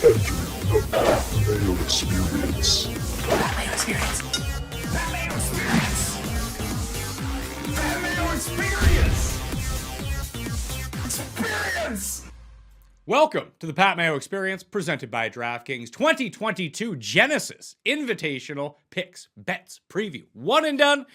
Mayo Experience. That Mayo Experience. That Mayo Experience. That Mayo Experience. Experience. Welcome to the Pat Mayo Experience, presented by DraftKings 2022 Genesis Invitational Picks, Bets, Preview, one and done,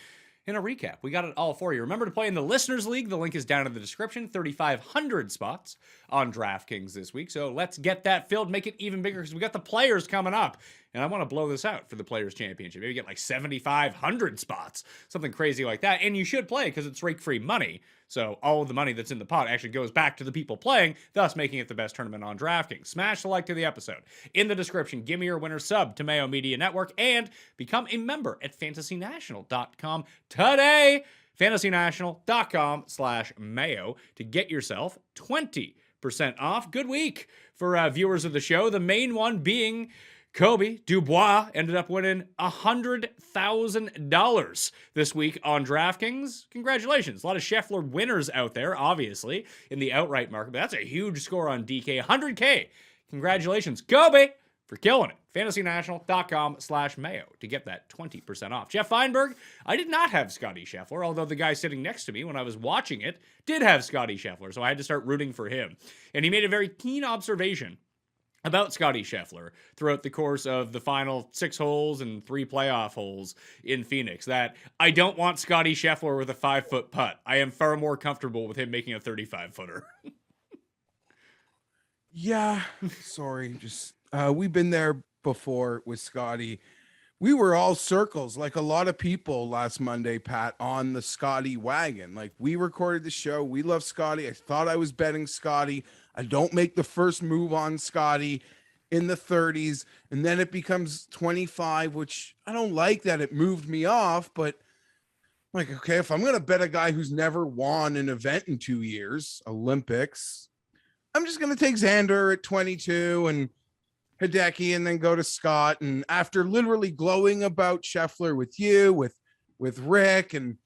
and a recap. We got it all for you. Remember to play in the Listeners League. The link is down in the description. 3,500 spots on DraftKings this week. So let's get that filled, make it even bigger, because we got the players coming up. And I want to blow this out for the Players Championship. Maybe get like 7,500 spots, something crazy like that. And you should play because it's rake-free money. So all of the money that's in the pot actually goes back to the people playing, thus making it the best tournament on DraftKings. Smash the like to the episode. In the description, give me your winner sub to Mayo Media Network and become a member at fantasynational.com today. fantasynational.com/Mayo to get yourself 20% off. Good week for viewers of the show. The main one being Kobe Dubois ended up winning $100,000 this week on DraftKings. Congratulations. A lot of Scheffler winners out there, obviously, in the outright market. But that's a huge score on DK. $100K. Congratulations, Kobe, for killing it. fantasynational.com/Mayo to get that 20% off. Geoff Fienberg, I did not have Scotty Scheffler, although the guy sitting next to me when I was watching it did have Scotty Scheffler, so I had to start rooting for him. And he made a very keen observation about Scotty Scheffler throughout the course of the final 6 holes and 3 playoff holes in Phoenix, that I don't want Scotty Scheffler with a 5-foot putt. I am far more comfortable with him making a 35-footer. Yeah, sorry. Just we've been there before with Scotty. We were all circles, like a lot of people last Monday, Pat, on the Scotty wagon. Like, we recorded the show. We love Scotty. I thought I was betting Scotty. I don't make the first move on Scotty in the 30s, and then it becomes 25, which I don't like that it moved me off, but I'm like, okay, if I'm going to bet a guy who's never won an event in 2 years, Olympics, I'm just going to take Xander at 22 and Hideki, and then go to Scott. And after literally glowing about Scheffler with you, with Rick, and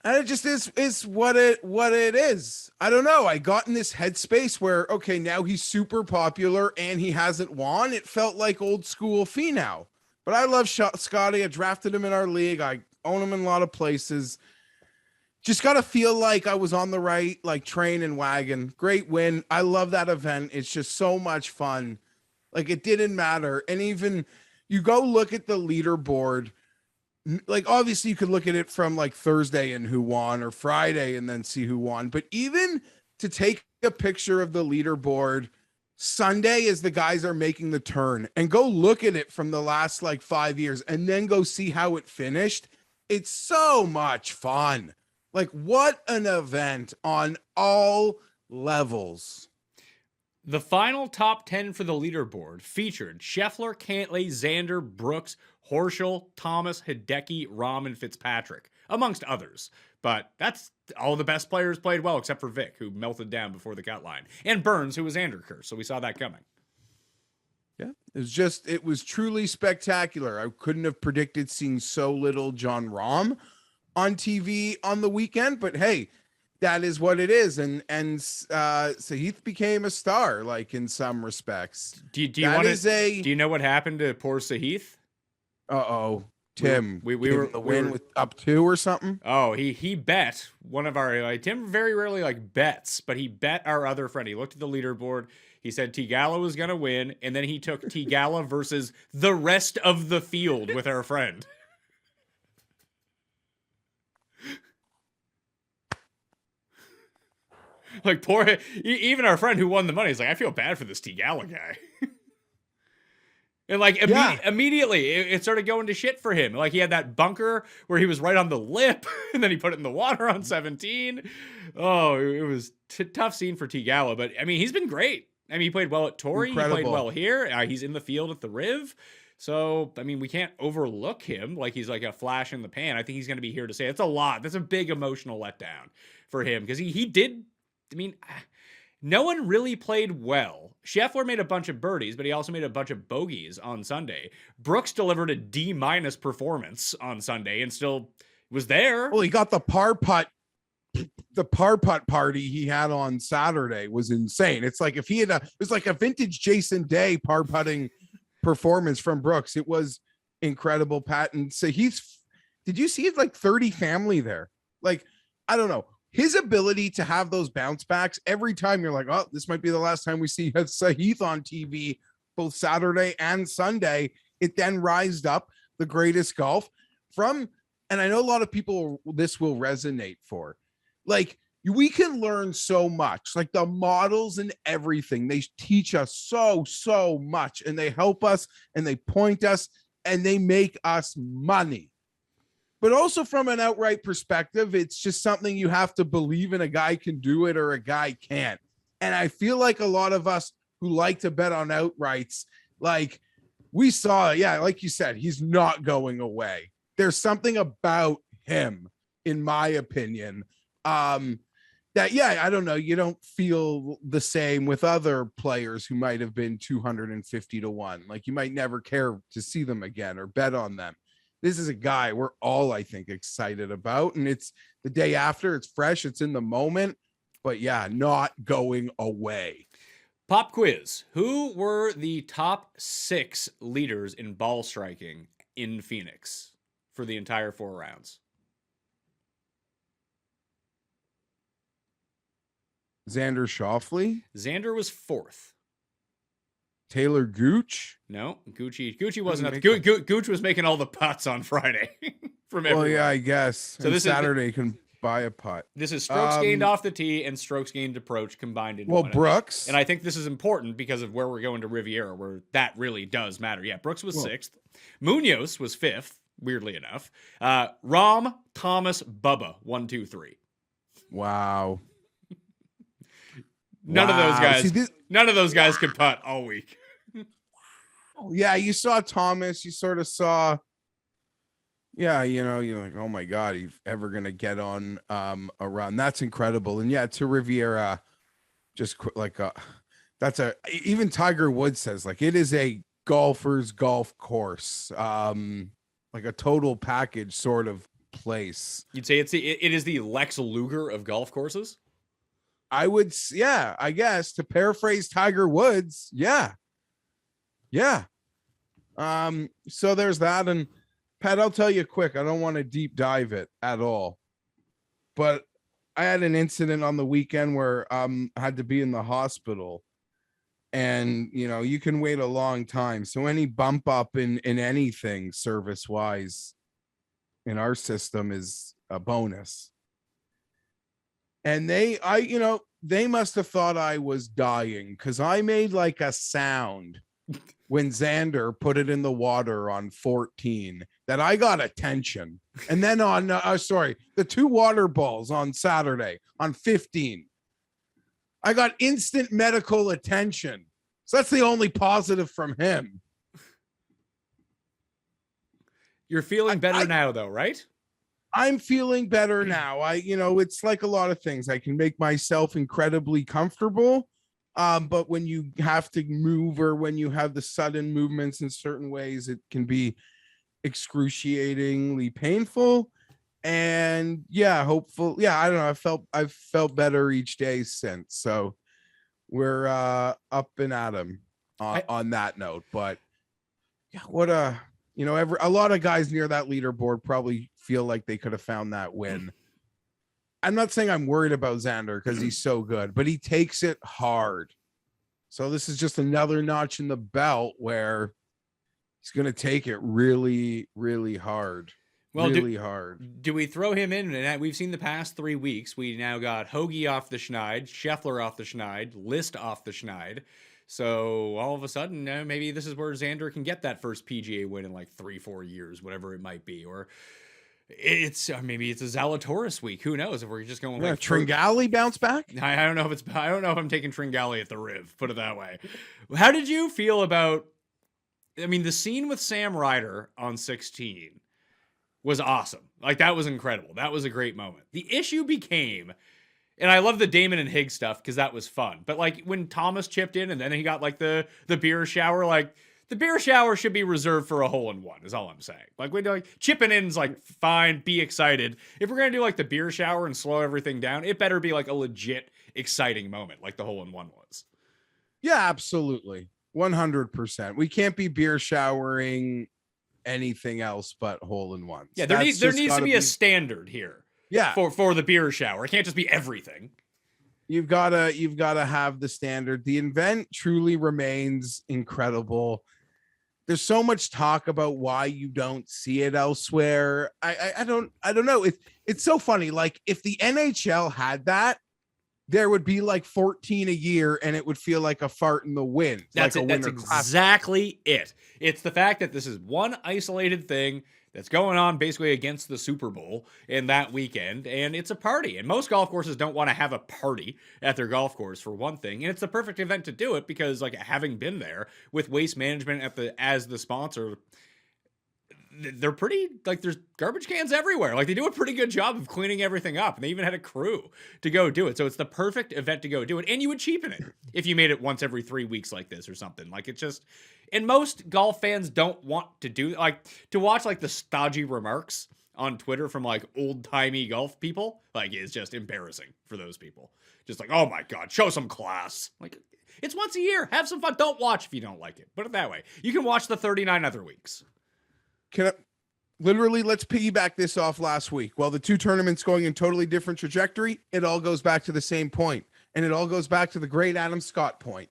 it just is what it is. I don't know. I got in this headspace where, okay, now he's super popular and he hasn't won. It felt like old school Finau. But I love Scotty. I drafted him in our league. I own him in a lot of places. Just got to feel like I was on the right, like, train and wagon. Great win. I love that event. It's just so much fun. Like, it didn't matter. And even you go look at the leaderboard, like, obviously you could look at it from like Thursday and who won, or Friday and then see who won. But even to take a picture of the leaderboard Sunday as the guys are making the turn and go look at it from the last like 5 years and then go see how it finished, it's so much fun. Like, what an event on all levels. The final top 10 for the leaderboard featured Scheffler, Cantlay, Xander, Brooks, Horschel, Thomas, Hideki, Rahm, and Fitzpatrick, amongst others. But that's all the best players played well, except for Vic, who melted down before the cut line, and Burns, who was Xander cursed, so we saw that coming. Yeah, it was truly spectacular. I couldn't have predicted seeing so little Jon Rahm on TV on the weekend, but hey, that is what it is. And Sahith became a star, like, in some respects. Do you know what happened to poor Sahith? Tim, we were the win with up 2 or something. Oh, he bet one of our, Tim very rarely like bets, but he bet our other friend. He looked at the leaderboard. He said Tigala was going to win. And then he took Tigala versus the rest of the field with our friend. Like, poor, even our friend who won the money is like, I feel bad for this Tigala guy. And like immediately it started going to shit for him. Like, he had that bunker where he was right on the lip and then he put it in the water on 17. Oh, it was tough scene for Tigala, but I mean, he's been great. I mean, he played well at Torrey. Incredible. He played well here. He's in the field at the Riv. So, I mean, we can't overlook him like he's like a flash in the pan. I think he's going to be here to say it's a lot. That's a big emotional letdown for him because he did. I mean, no one really played well. Scheffler made a bunch of birdies, but he also made a bunch of bogeys on Sunday. Brooks delivered a D- performance on Sunday and still was there. Well, he got the par putt the par putt party he had on Saturday was insane. It's like if he had it was like a vintage Jason Day par putting performance from Brooks. It was incredible, Pat. And so did you see it like 30 family there? Like, I don't know. His ability to have those bounce backs every time you're like, oh, this might be the last time we see Sahith on TV, both Saturday and Sunday. It then rised up the greatest golf from, and I know a lot of people this will resonate for. Like, we can learn so much, like the models and everything. They teach us so much, and they help us and they point us and they make us money. But also from an outright perspective, it's just something you have to believe in. A guy can do it or a guy can't. And I feel like a lot of us who like to bet on outrights, like we saw, yeah, like you said, he's not going away. There's something about him, in my opinion, that, yeah, I don't know. You don't feel the same with other players who might have been 250 to 1. Like you might never care to see them again or bet on them. This is a guy we're all, I think, excited about. And it's the day after, it's fresh, it's in the moment, but yeah, not going away. Pop quiz. Who were the top 6 leaders in ball striking in Phoenix for the entire 4 rounds? Xander Schauffele. Xander was 4th. Taylor Gooch. No, Gucci wasn't. Gooch was making all the putts on Friday from everyone. Well, yeah, I guess. So this Saturday can buy a putt. This is strokes gained off the tee and strokes gained approach combined in one. Brooks. And I think this is important because of where we're going to Riviera, where that really does matter. Yeah, Brooks was 6th. Munoz was 5th, weirdly enough. Rahm, Thomas, Bubba, 1, 2, 3. Wow. None of those guys. None of those guys could putt all week. Yeah, you saw Thomas. You sort of saw. Yeah, you're like, oh my God, he's ever gonna get on a run? That's incredible. And yeah, to Riviera, just like even Tiger Woods says, like, it is a golfer's golf course, like a total package sort of place. You'd say it is the Lex Luger of golf courses. I would, yeah, I guess, to paraphrase Tiger Woods. Yeah. So there's that. And Pat, I'll tell you quick, I don't want to deep dive it at all, but I had an incident on the weekend where I had to be in the hospital, and you can wait a long time. So any bump up in anything service wise in our system is a bonus. And they must have thought I was dying, because I made like a sound when Xander put it in the water on 14 that I got attention. And then on, the 2 water balls on Saturday on 15, I got instant medical attention. So that's the only positive from him. You're feeling better now, though, right? I'm feeling better now. It's like a lot of things. I can make myself incredibly comfortable. But when you have to move, or when you have the sudden movements in certain ways, it can be excruciatingly painful. And yeah, hopeful. Yeah, I don't know. I've felt better each day since. So we're up and at 'em on that note. But yeah, what a lot of guys near that leaderboard probably feel like they could have found that win. I'm not saying I'm worried about Xander because he's so good, but he takes it hard. So this is just another notch in the belt where he's going to take it really, really hard. Well, really hard. Do we throw him in? And we've seen the past 3 weeks. We now got Hoagie off the Schneid, Scheffler off the Schneid, List off the Schneid. So all of a sudden, maybe this is where Xander can get that first PGA win in like 3-4 years, whatever it might be. Or maybe it's a Zalatoris week. Who knows? If we're just going like Tringali bounce back. I don't know if I'm taking Tringali at the Riv. Put it that way. How did you feel about? I mean, the scene with Sam Ryder on 16 was awesome. Like, that was incredible. That was a great moment. The issue became, and I love the Damon and Higgs stuff because that was fun. But like when Thomas chipped in and then he got like the beer shower, like the beer shower should be reserved for a hole-in-one, is all I'm saying. Like, we like chipping in's like fine, be excited. If we're gonna do like the beer shower and slow everything down, it better be like a legit exciting moment, like the hole-in-one was. Yeah, absolutely. 100%. We can't be beer showering anything else but hole-in-ones. Yeah, there needs to be a standard here. Yeah. For the beer shower. It can't just be everything. You've gotta have the standard. The event truly remains incredible. There's so much talk about why you don't see it elsewhere. I don't know. It's so funny. Like, if the NHL had that, there would be like 14 a year and it would feel like a fart in the wind. That's like it. That's exactly it. It's the fact that this is one isolated thing that's going on basically against the Super Bowl in that weekend, and it's a party. And most golf courses don't want to have a party at their golf course, for one thing. And it's the perfect event to do it because, like, having been there with Waste Management as the sponsor, they're pretty, like, there's garbage cans everywhere. Like, they do a pretty good job of cleaning everything up, and they even had a crew to go do it. So it's the perfect event to go do it, and you would cheapen it if you made it once every 3 weeks like this or something. Like, it's just, and most golf fans don't want to do, like, to watch, like, the stodgy remarks on Twitter from, like, old-timey golf people, like, is just embarrassing for those people. Just like, oh my God, show some class. Like, it's once a year. Have some fun. Don't watch if you don't like it. Put it that way. You can watch the 39 other weeks. Let's piggyback this off last week. Well, the two tournaments going in totally different trajectory, it all goes back to the same point. And it all goes back to the great Adam Scott point.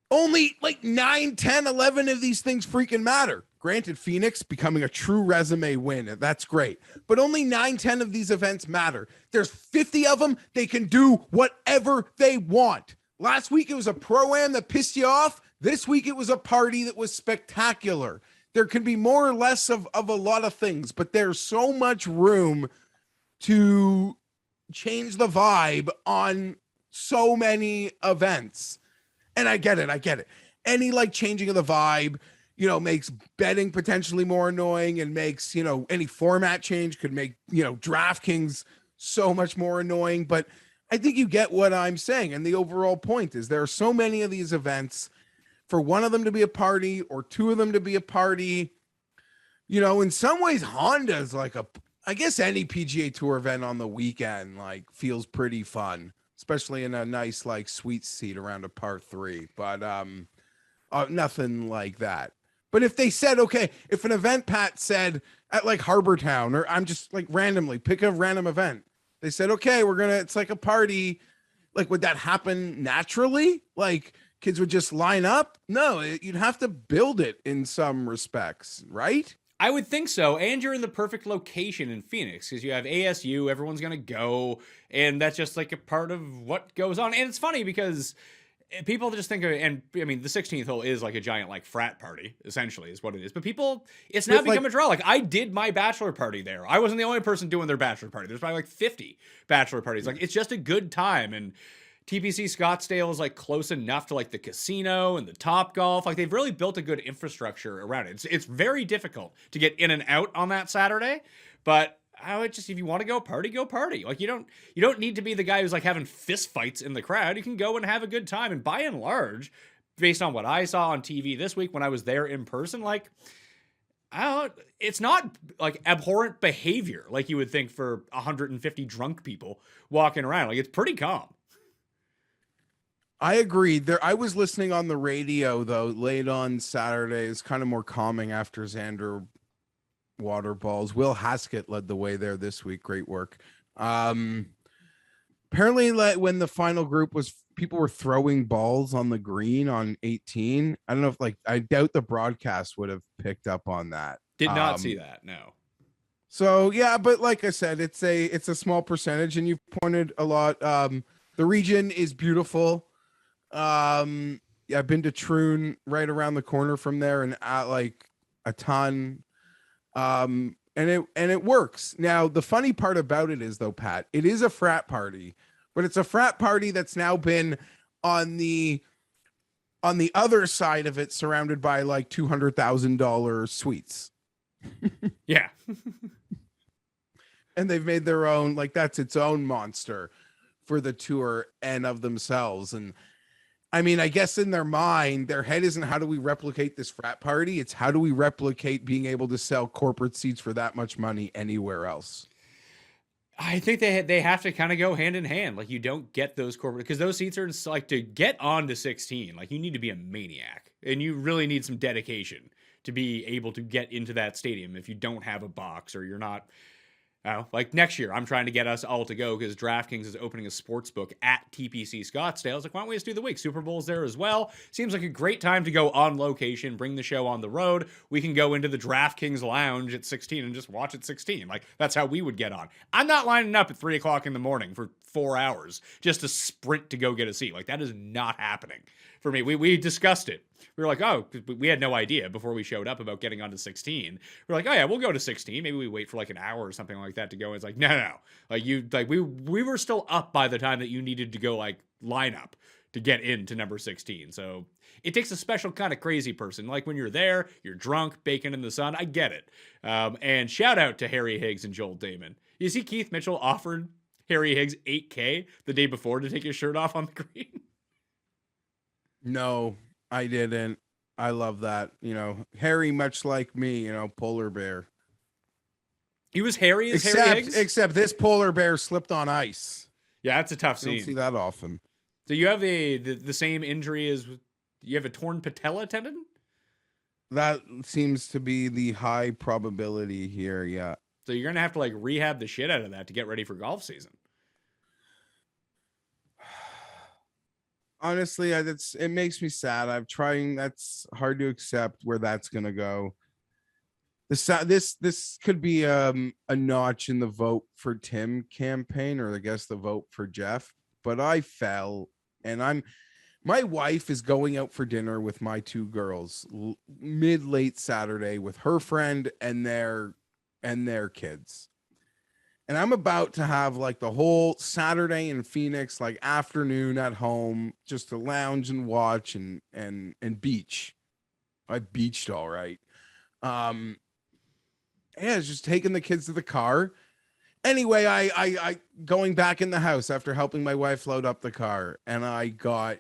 Only like 9, 10, 11 of these things freaking matter. Granted, Phoenix becoming a true resume win. That's great. But only 9, 10 of these events matter. There's 50 of them. They can do whatever they want. Last week, it was a pro-am that pissed you off. This week, it was a party that was spectacular. There can be more or less of a lot of things, but there's so much room to change the vibe on so many events. And I get it. Any like changing of the vibe, makes betting potentially more annoying and makes, any format change could make, DraftKings so much more annoying. But I think you get what I'm saying. And the overall point is there are so many of these events. For one of them to be a party or two of them to be a party, in some ways, Honda is like I guess any PGA Tour event on the weekend, like, feels pretty fun, especially in a nice, like, sweet seat around a par 3, but nothing like that. But if they said, okay, if an event, Pat, said at like Harbor Town, or I'm just like randomly pick a random event, they said, okay, it's like a party, like, would that happen naturally? Like, kids would just line up? No, you'd have to build it in some respects, right? I would think so. And you're in the perfect location in Phoenix because you have ASU, everyone's going to go. And that's just like a part of what goes on. And it's funny because people just think of it. And I mean, the 16th hole is like a giant, like, frat party, essentially, is what it is. But it's now become a draw. Like, I did my bachelor party there. I wasn't the only person doing their bachelor party. There's probably like 50 bachelor parties. Like, it's just a good time. And TPC Scottsdale is like close enough to like the casino and the Top Golf. Like, they've really built a good infrastructure around it. It's very difficult to get in and out on that Saturday, but I would just, if you want to go party, go party. Like, you don't need to be the guy who's like having fist fights in the crowd. You can go and have a good time. And by and large, based on what I saw on TV this week when I was there in person, like, it's not like abhorrent behavior like you would think for 150 drunk people walking around. Like, it's pretty calm. I agree. I was listening on the radio, though, late on Saturday. It's kind of more calming after Xander water balls. Will Haskett led the way there this week. Great work. Apparently, when the final group was, people were throwing balls on the green on 18. I don't know if, like, I doubt the broadcast would have picked up on that. Did not see that, no. So, yeah, but like I said, it's a small percentage, and you've pointed a lot. The region is beautiful. Yeah, I've been to Troon, right around the corner from there, and like a ton. And it works. Now, the funny part about it is, though, Pat, it is a frat party, but it's a frat party that's now been on the other side of it, surrounded by like $200,000 suites. Yeah. And they've made their own, like, that's its own monster for the tour and of themselves. And I mean, I guess in their mind, their head isn't how do we replicate this frat party? It's how do we replicate being able to sell corporate seats for that much money anywhere else? I think they have to kind of go hand in hand. Like, you don't get those corporate, because those seats are like, to get on to 16, like, you need to be a maniac, and you really need some dedication to be able to get into that stadium if you don't have a box, or you're not. Like next year, I'm trying to get us all to go because DraftKings is opening a sports book at TPC Scottsdale. I was like, why don't we just do the week? Super Bowl's there as well. Seems like a great time to go on location, bring the show on the road. We can go into the DraftKings lounge at 16 and just watch at 16. Like, that's how we would get on. I'm not lining up at 3 o'clock in the morning for 4 hours just to sprint to go get a seat. Like, that is not happening for me. We discussed it. We were like, oh, we had no idea before we showed up about getting onto 16. We're like, oh yeah, we'll go to 16. Maybe we wait for like an hour or something like that to go. And it's like, no. Like, we were still up by the time that you needed to go like line up to get into number 16. So it takes a special kind of crazy person. Like, when you're there, you're drunk, baking in the sun. I get it. And shout out to Harry Higgs and Joel Damon. You see, Keith Mitchell offered Harry Higgs $8K the day before to take his shirt off on the green. No, I didn't. I love that. You know, Harry, much like me, you know, polar bear. He was hairy as Harry Higgs? Except this polar bear slipped on ice. Yeah, that's a tough You scene. don't see that often. So you have the same injury as, you have a torn patella tendon? That seems to be the high probability here, yeah. So you're going to have to like rehab the shit out of that to get ready for golf season. Honestly, it makes me sad. That's hard to accept where that's gonna go. This could be a notch in the vote for Tim campaign, or I guess the vote for Geoff. But I fell, and my wife is going out for dinner with my 2 girls late Saturday with her friend and their kids. And I'm about to have like the whole Saturday in Phoenix, like afternoon at home, just to lounge and watch and beach. I beached all right. Yeah, it's just taking the kids to the car. Anyway, I going back in the house after helping my wife load up the car, and I got.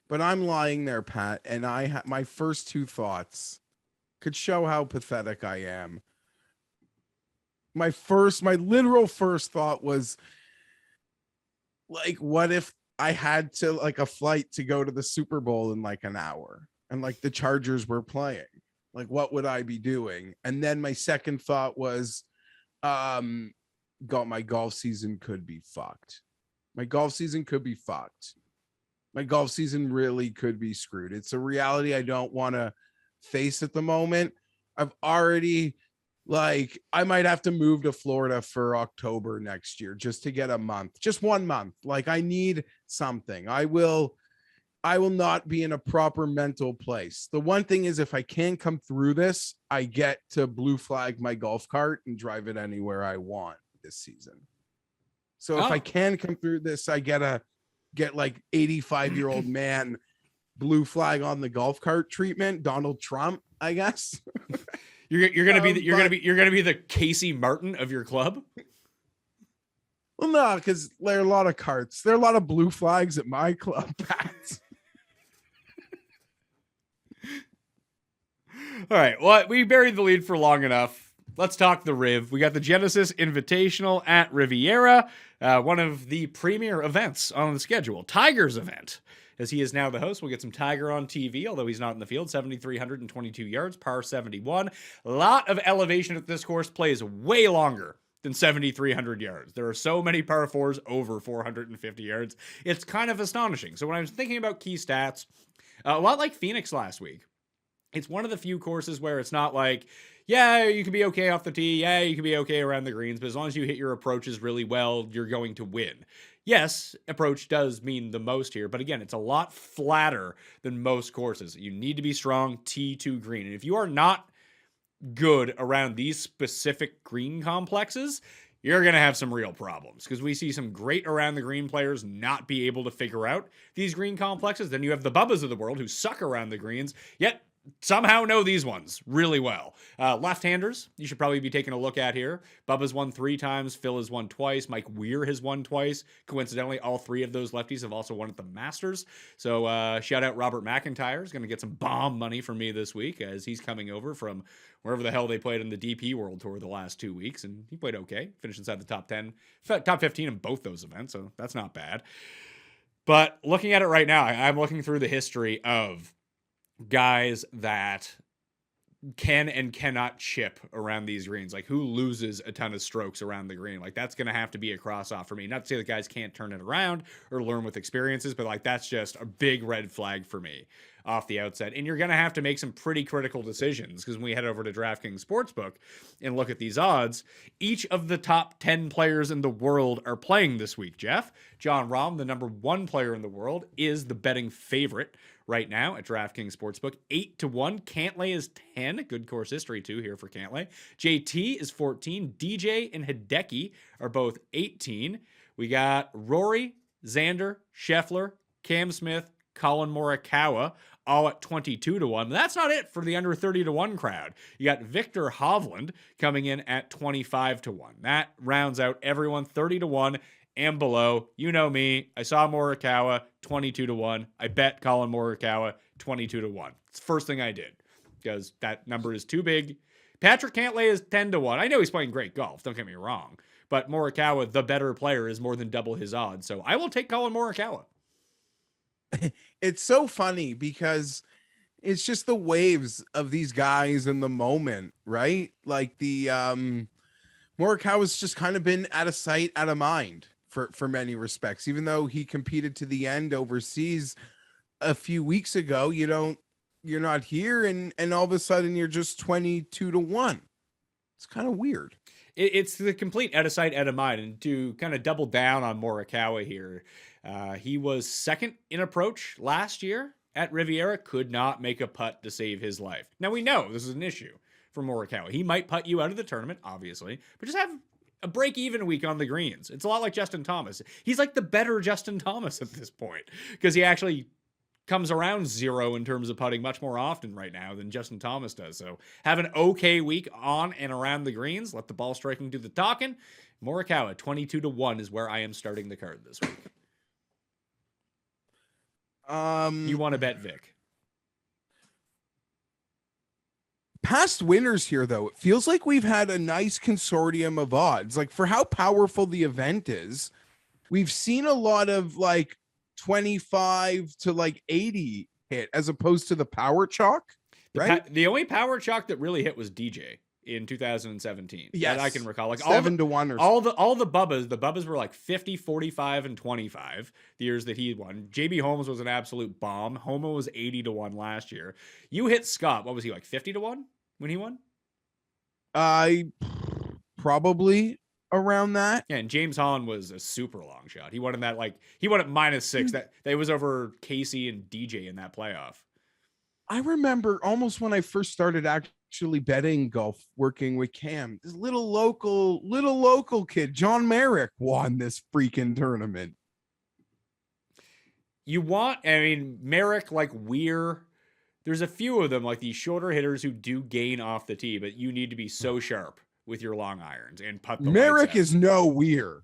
But I'm lying there, Pat, and my first 2 thoughts could show how pathetic I am. My literal first thought was, like, what if I had to like a flight to go to the Super Bowl in like an hour, and like the Chargers were playing? Like, what would I be doing? And then my second thought was, my golf season could be fucked. My golf season could be fucked. My golf season really could be screwed. It's a reality I don't want to face at the moment. I've already, like, I might have to move to Florida for October next year just to get a month, just 1 month. Like, I need something. I will not be in a proper mental place. The one thing is, if I can come through this, I get to blue flag my golf cart and drive it anywhere I want this season. So if I can come through this, I get like 85-year-old man blue flag on the golf cart treatment, Donald Trump, I guess. You're gonna be the Casey Martin of your club. Well, no, because there are a lot of carts. There are a lot of blue flags at my club, Pat. All right. Well, we buried the lead for long enough. Let's talk the Riv. We got the Genesis Invitational at Riviera, one of the premier events on the schedule. Tiger's event, as he is now the host. We'll get some Tiger on TV, although he's not in the field. 7,322 yards, par 71. A lot of elevation at this course. Plays way longer than 7,300 yards. There are so many par 4s over 450 yards. It's kind of astonishing. So when I was thinking about key stats, a lot like Phoenix last week, it's one of the few courses where it's not like, yeah, you can be okay off the tee. Yeah, you can be okay around the greens. But as long as you hit your approaches really well, you're going to win. Yes, approach does mean the most here. But again, it's a lot flatter than most courses. You need to be strong tee to green. And if you are not good around these specific green complexes, you're going to have some real problems, because we see some great around the green players not be able to figure out these green complexes. Then you have the Bubbas of the world who suck around the greens, yet somehow know these ones really well. Left-handers, you should probably be taking a look at here. Bubba's won 3 times. Phil has won twice. Mike Weir has won twice. Coincidentally, all 3 of those lefties have also won at the Masters. So shout out Robert McIntyre. Is going to get some bomb money from me this week as he's coming over from wherever the hell they played in the DP World Tour the last 2 weeks. And he played okay. Finished inside the top 10, top 15 in both those events. So that's not bad. But looking at it right now, I'm looking through the history of guys that can and cannot chip around these greens. Like, who loses a ton of strokes around the green? Like, that's going to have to be a cross off for me. Not to say that guys can't turn it around or learn with experiences, but like, that's just a big red flag for me off the outset. And you're going to have to make some pretty critical decisions, because when we head over to DraftKings Sportsbook and look at these odds, each of the top 10 players in the world are playing this week, Jeff. Jon Rahm, the number 1 player in the world, is the betting favorite right now at DraftKings Sportsbook, 8-1. Cantlay is 10. Good course history too here for Cantlay. JT is 14. DJ and Hideki are both 18. We got Rory, Xander, Scheffler, Cam Smith, Colin Morikawa, all at 22-1. That's not it for the under 30-1 crowd. You got Victor Hovland coming in at 25-1. That rounds out everyone 30-1 and below. You know me. I saw Morikawa 22-1. I bet Colin Morikawa 22-1. It's the first thing I did, because that number is too big. Patrick Cantlay is 10-1. I know he's playing great golf, don't get me wrong, but Morikawa, the better player, is more than double his odds. So I will take Colin Morikawa. It's so funny because it's just the waves of these guys in the moment, right? Like the Morikawa's just kind of been out of sight, out of mind for many respects. Even though he competed to the end overseas a few weeks ago, you're not here, and all of a sudden you're just 22-1. It's kind of weird. It's the complete out of sight, out of mind. And to kind of double down on Morikawa here, he was second in approach last year at Riviera, could not make a putt to save his life. Now, we know this is an issue for Morikawa. He might putt you out of the tournament, obviously, but just have a break-even week on the greens. It's a lot like Justin Thomas. He's like the better Justin Thomas at this point, because he actually comes around 0 in terms of putting much more often right now than Justin Thomas does. So have an okay week on and around the greens. Let the ball striking do the talking. Morikawa, 22-1 is where I am starting the card this week. You want to bet Vic? Past winners here, though, it feels like we've had a nice consortium of odds. Like, for how powerful the event is, we've seen a lot of like 25 to like 80 hit, as opposed to the power chalk, right? The only power chalk that really hit was DJ in 2017. Yes, that I can recall. Like 7-1 or all the Bubbas were like 50, 45, and 25 the years that he won. JB Holmes was an absolute bomb. Homa was 80-1 last year. You hit Scott. What was he, like 50-1 when he won? I probably around that. Yeah, and James Hahn was a super long shot. He won in that, like, he won at -6. That was over Casey and DJ in that playoff. I remember almost when I first started actually betting golf, working with Cam, this little local kid, John Merrick, won this freaking tournament. Merrick, like Weir, there's a few of them, like these shorter hitters who do gain off the tee, but you need to be so sharp with your long irons and putt the Merrick is no Weir.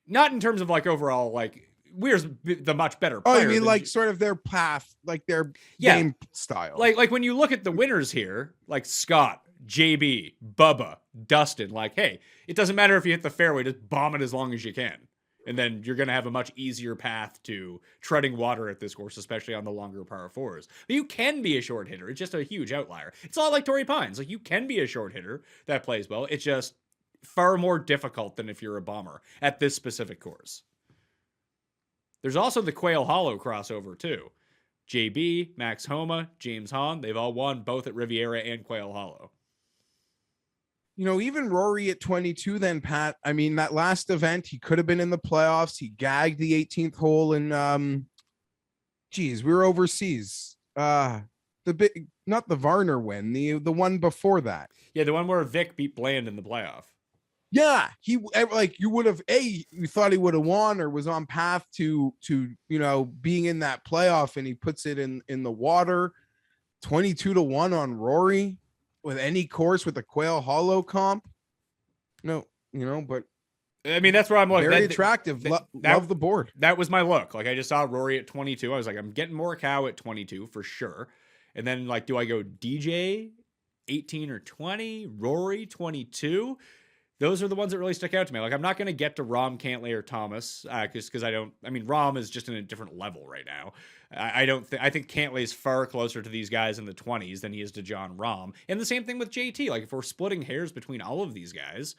Not in terms of like overall, like Weir's the much better player. Oh, I mean, like sort of their path, like their game style. Like when you look at the winners here, like Scott, JB, Bubba, Dustin, like, hey, it doesn't matter if you hit the fairway, just bomb it as long as you can. And then you're going to have a much easier path to treading water at this course, especially on the longer par fours. But you can be a short hitter. It's just a huge outlier. It's all like Torrey Pines. Like, you can be a short hitter that plays well. It's just far more difficult than if you're a bomber at this specific course. There's also the Quail Hollow crossover, too. JB, Max Homa, James Hahn, they've all won both at Riviera and Quail Hollow. You know, even Rory at 22 then, Pat, I mean, that last event, he could have been in the playoffs. He gagged the 18th hole and, we were overseas. Not the Varner win, the one before that. Yeah, the one where Vic beat Bland in the playoff. Yeah, he like you would have you thought he would have won or was on path to being in that playoff, and he puts it in the water. 22-1 on Rory with any course with the Quail Hollow comp. No, but I mean, that's where I'm looking. Very attractive. Love the board. That was my look. Like, I just saw Rory at 22. I was like, I'm getting Morikawa at 22 for sure. And then, like, do I go DJ 18 or 20? Rory 22? Those are the ones that really stick out to me. Like, I'm not going to get to Rahm, Cantlay, or Thomas because Rahm is just in a different level right now. I think Cantlay is far closer to these guys in the 20s than he is to John Rahm. And the same thing with JT. Like, if we're splitting hairs between all of these guys,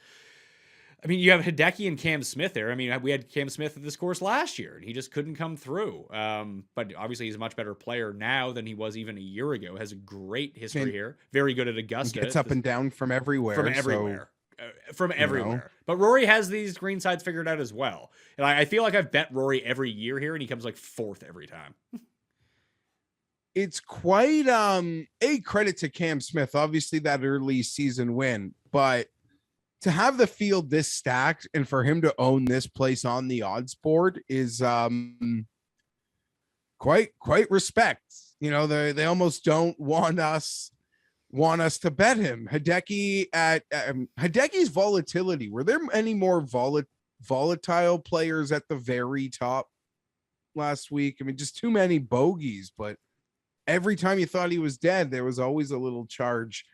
I mean, you have Hideki and Cam Smith there. I mean, we had Cam Smith at this course last year, and he just couldn't come through. But obviously, he's a much better player now than he was even a year ago. Has a great history here. Very good at Augusta. Gets up and down from everywhere. From everywhere. But Rory has these green sides figured out as well. And I feel like I've bet Rory every year here, and he comes like fourth every time. It's quite a credit to Cam Smith. Obviously, that early season win, but to have the field this stacked and for him to own this place on the odds board is quite respect. They almost don't want us to bet him. Hideki at Hideki's volatility. Were there any more volatile players at the very top last week? I mean, just too many bogeys, but every time you thought he was dead, there was always a little charge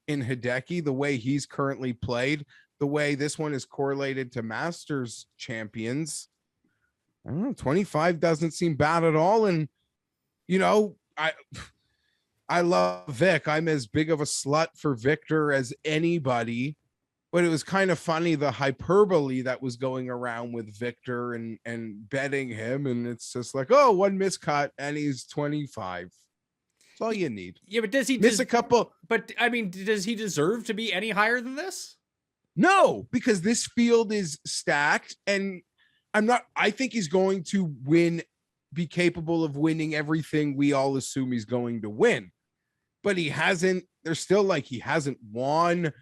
in Hideki. The way he's currently played, the way this one is correlated to Masters champions, I don't know, 25 doesn't seem bad at all. And I love Vic. I'm as big of a slut for Victor as anybody, but it was kind of funny the hyperbole that was going around with Victor and betting him, and it's just like, oh, one miscut and he's 25. That's all you need. Yeah, but does he miss a couple? But I mean, does he deserve to be any higher than this? No, because this field is stacked, and I think he's going to be capable of winning everything we all assume he's going to win. But he hasn't won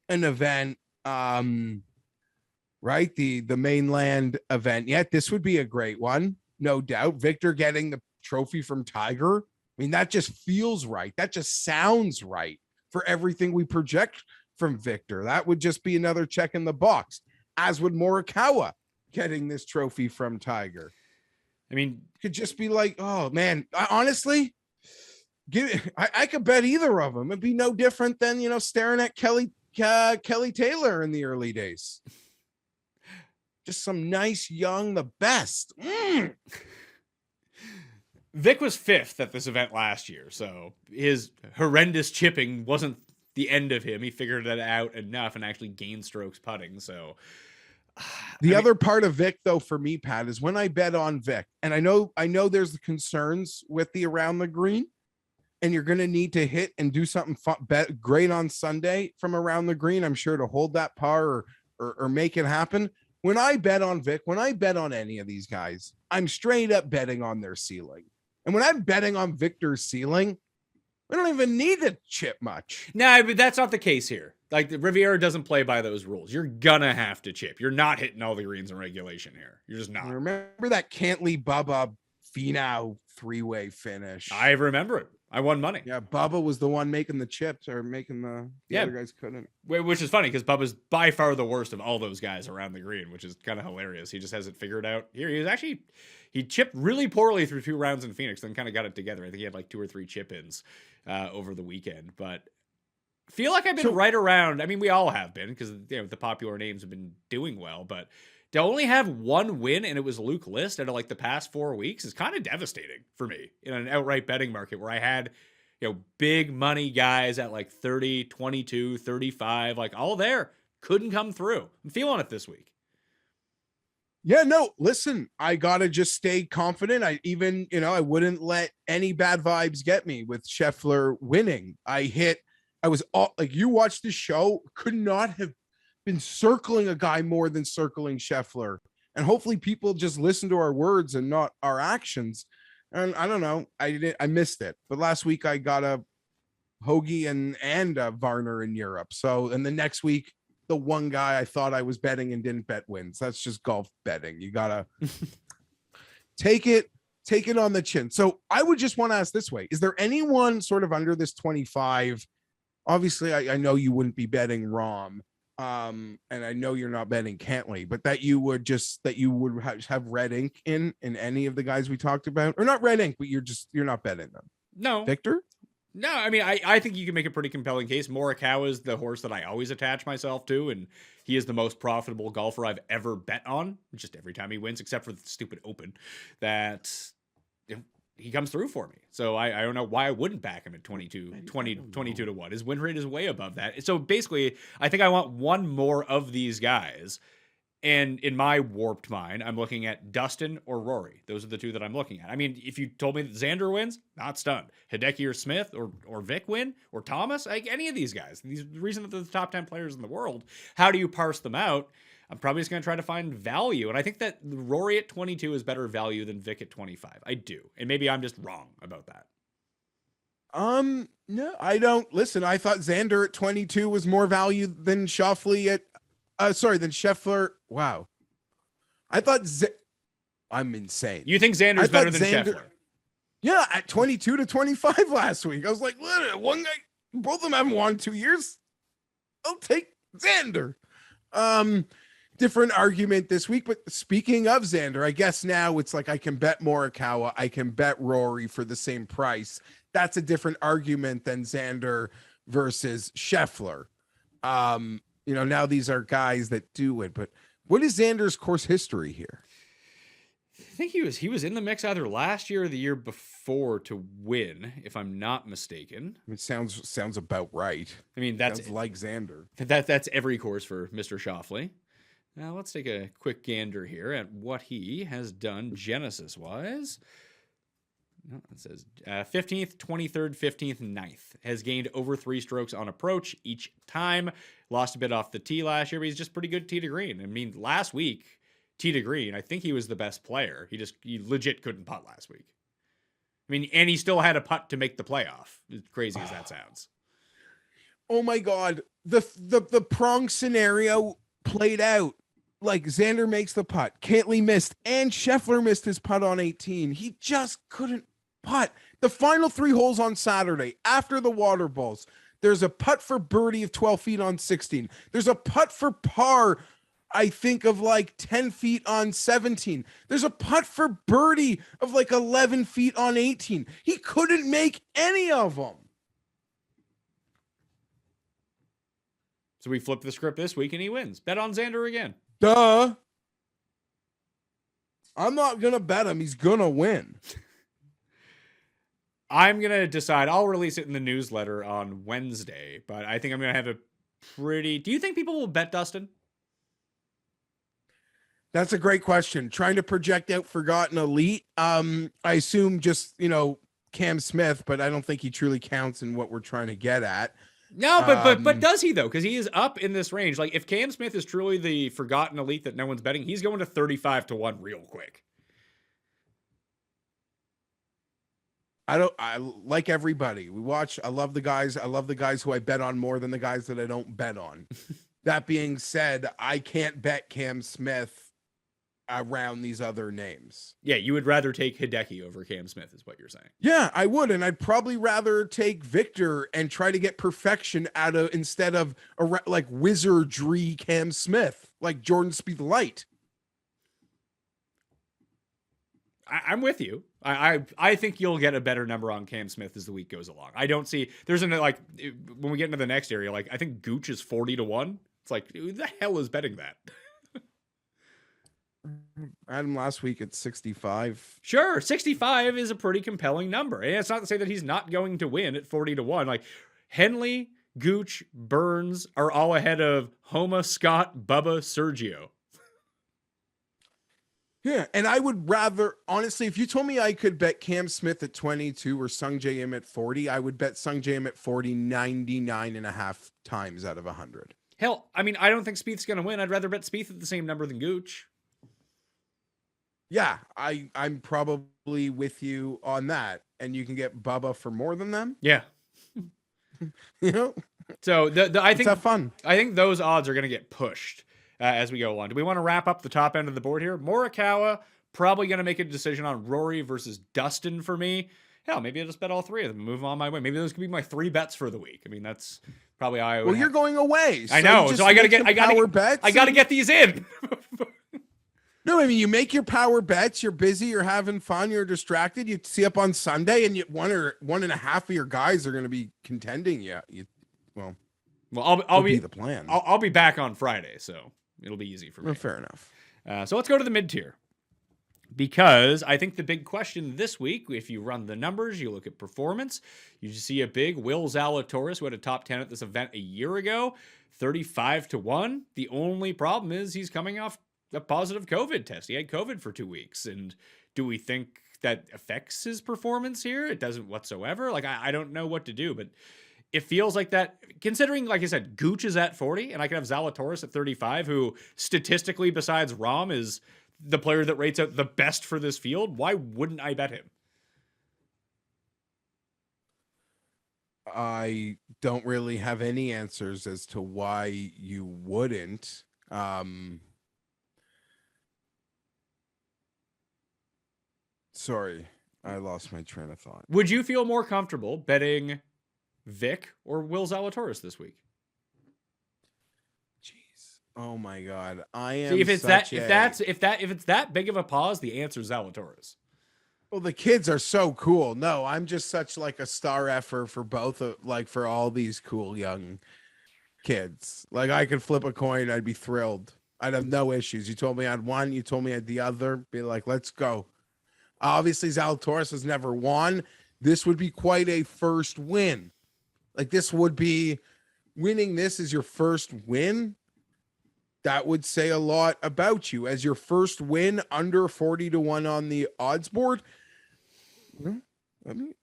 an event, right? The mainland event yet. This would be a great one, no doubt. Victor getting the trophy from Tiger. I mean, that just feels right. That just sounds right for everything we project from Victor. That would just be another check in the box, as would Morikawa getting this trophy from Tiger. I mean, could just be like, oh man, honestly, I could bet either of them. It'd be no different than, staring at Kelly Taylor in the early days. Just some nice young, the best. Vic was fifth at this event last year, so his horrendous chipping wasn't the end of him. He figured it out enough and actually gained strokes putting. So the other part of Vic, though, for me, Pat, is when I bet on Vic, and I know there's the concerns with the around the green, and you're going to need to hit and do something great on Sunday from around the green, I'm sure, to hold that par or make it happen. When I bet on Vic, when I bet on any of these guys, I'm straight up betting on their ceiling. And when I'm betting on Victor's ceiling, we don't even need to chip much. No, but that's not the case here. Like, the Riviera doesn't play by those rules. You're gonna have to chip. You're not hitting all the greens in regulation here. You're just not. Remember that Cantlay Bubba Finau three-way finish? I remember it. I won money. Yeah, Bubba was the one making the chips, or making the other guys couldn't. Which is funny because Bubba's by far the worst of all those guys around the green, which is kind of hilarious. He just hasn't figured out. Here he chipped really poorly through 2 rounds in Phoenix, then kind of got it together. I think he had like 2 or 3 chip-ins over the weekend, but feel like I've been right around. I mean, we all have been because the popular names have been doing well, but to only have 1 win and it was Luke List out of like the past 4 weeks is kind of devastating for me in an outright betting market where I had, big money guys at like 30, 22, 35, like all there, couldn't come through. I'm feeling it this week. Yeah, no, listen, I got to just stay confident. I wouldn't let any bad vibes get me with Scheffler winning. You watched the show, could not have been circling a guy more than circling Scheffler. And hopefully people just listen to our words and not our actions. And I don't know, I missed it. But last week I got a Hoagie and Varner in Europe. So, and the next week, the one guy I thought I was betting and didn't bet wins. That's just golf betting. You gotta take it take it on the chin. So I would just want to ask this way. Is there anyone sort of under this 25? Obviously, I know you wouldn't be betting Rom. And I know you're not betting Cantley, but that you would have red ink in any of the guys we talked about, or not red ink, but you're not betting them. No, Victor? No, I mean, I think you can make a pretty compelling case. Morikawa is the horse that I always attach myself to, and he is the most profitable golfer I've ever bet on, just every time he wins, except for the stupid Open, that he comes through for me. So I don't know why I wouldn't back him at 22 to 1. His win rate is way above that. So basically, I think I want one more of these guys. And in my warped mind, I'm looking at Dustin or Rory. Those are the two that I'm looking at. I mean, if you told me that Xander wins, not stunned. Hideki or Smith or Vic win or Thomas, like any of these guys. The reason that they're the top 10 players in the world. How do you parse them out? I'm probably just going to try to find value. And I think that Rory at 22 is better value than Vic at 25. I do. And maybe I'm just wrong about that. No, I don't. Listen, I thought Xander at 22 was more value than Schauffele at than Scheffler. Wow. I thought I'm insane. You think Xander's better than Scheffler? Yeah, at 22 to 25 last week. I was like, one guy, both of them haven't won 2 years. I'll take Xander. Different argument this week, but speaking of Xander, I guess now it's like I can bet Morikawa, I can bet Rory for the same price. That's a different argument than Xander versus Scheffler. Now these are guys that do it, but what is Xander's course history here? I think he was in the mix either last year or the year before to win, if I'm not mistaken. It sounds about right. I mean, that's sounds like Xander. That's every course for Mr. Schauffele. Now let's take a quick gander here at what he has done Genesis-wise. No, it says 15th, 23rd, 15th, 9th. Has gained over 3 strokes on approach each time. Lost a bit off the tee last year, but he's just pretty good tee to green. I mean, last week, tee to green, I think he was the best player. He legit couldn't putt last week. I mean, and he still had a putt to make the playoff. As crazy as that sounds. Oh my God. The prong scenario played out. Like Xander makes the putt. Cantley missed, and Scheffler missed his putt on 18. He just couldn't putt. The final 3 holes on Saturday after the water balls, there's a putt for birdie of 12 feet on 16. There's a putt for par, I think, of like 10 feet on 17. There's a putt for birdie of like 11 feet on 18. He couldn't make any of them. So we flip the script this week and he wins. Bet on Xander again. Duh. I'm not going to bet him. He's going to win. I'm going to decide. I'll release it in the newsletter on Wednesday, but I think I'm going to have a pretty... Do you think people will bet Dustin? That's a great question. Trying to project out Forgotten Elite. I assume just, Cam Smith, but I don't think he truly counts in what we're trying to get at. No, but does he though? Because he is up in this range. Like if Cam Smith is truly the Forgotten Elite that no one's betting, he's going to 35 to 1 real quick. I like everybody. I love the guys. I love the guys who I bet on more than the guys that I don't bet on. That being said, I can't bet Cam Smith around these other names. Yeah, you would rather take Hideki over Cam Smith is what you're saying. Yeah, I would. And I'd probably rather take Victor and try to get perfection out of instead of like wizardry Cam Smith, like Jordan Spieth Light. I'm with you. I think you'll get a better number on Cam Smith as the week goes along. I don't see there's like when we get into the next area, like I think Gooch is 40 to 1. It's like who the hell is betting that? I had him last week at 65. Sure, 65 is a pretty compelling number. And it's not to say that he's not going to win at 40 to 1. Like Henley, Gooch, Burns are all ahead of Homa, Scott, Bubba, Sergio. Yeah, and I would rather, honestly, if you told me I could bet Cam Smith at 22 or Sung J M at 40, I would bet Sung J M at 40 99.5 times out of 100. Hell, I mean, I don't think Spieth's going to win. I'd rather bet Spieth at the same number than Gooch. Yeah, I'm probably with you on that. And you can get Bubba for more than them. Yeah. So I think have fun. I think those odds are going to get pushed as we go along. Do we want to wrap up the top end of the board here? Morikawa, probably going to make a decision on Rory versus Dustin for me. Hell, maybe I'll just bet all three of them and move on my way. Maybe those could be my 3 bets for the week. I mean, that's probably how I would. Well, you're going away. I know, you so I got to make get. some I got to get these in. No, I mean, you make your power bets. You're busy. You're having fun. You're distracted. You see up on Sunday, and one and a half of your guys are going to be contending. Well, I'll be the plan. I'll be back on Friday, so it'll be easy for me. Well, fair enough. So let's go to the mid tier, because I think the big question this week, if you run the numbers, you look at performance, you see a big Will Zalatoris, who had a top 10 at this event a year ago, 35-1. The only problem is he's coming off a positive COVID test. He had COVID for 2 weeks. And do we think that affects his performance here? It doesn't whatsoever. Like, I don't know what to do, but it feels like that, considering, like I said, Gooch is at 40, and I could have Zalatoris at 35, who statistically, besides Rom, is the player that rates out the best for this field. Why wouldn't I bet him? I don't really have any answers as to why you wouldn't. Sorry, I lost my train of thought. Would you feel more comfortable betting Vic or Will Zalatoris this week? Jeez. Oh my God. I am. See, if it's that big of a pause, the answer is Zalatoris. Well, the kids are so cool. No, I'm just such like a star effer for for all these cool young kids. Like, I could flip a coin, I'd be thrilled. I'd have no issues. You told me I had one, you told me I had the other. Be like, let's go. Obviously, Zalatoris has never won. This would be quite a first win. Like, this would be winning. This is your first win. That would say a lot about you as your first win under 40-1 on the odds board. I mean,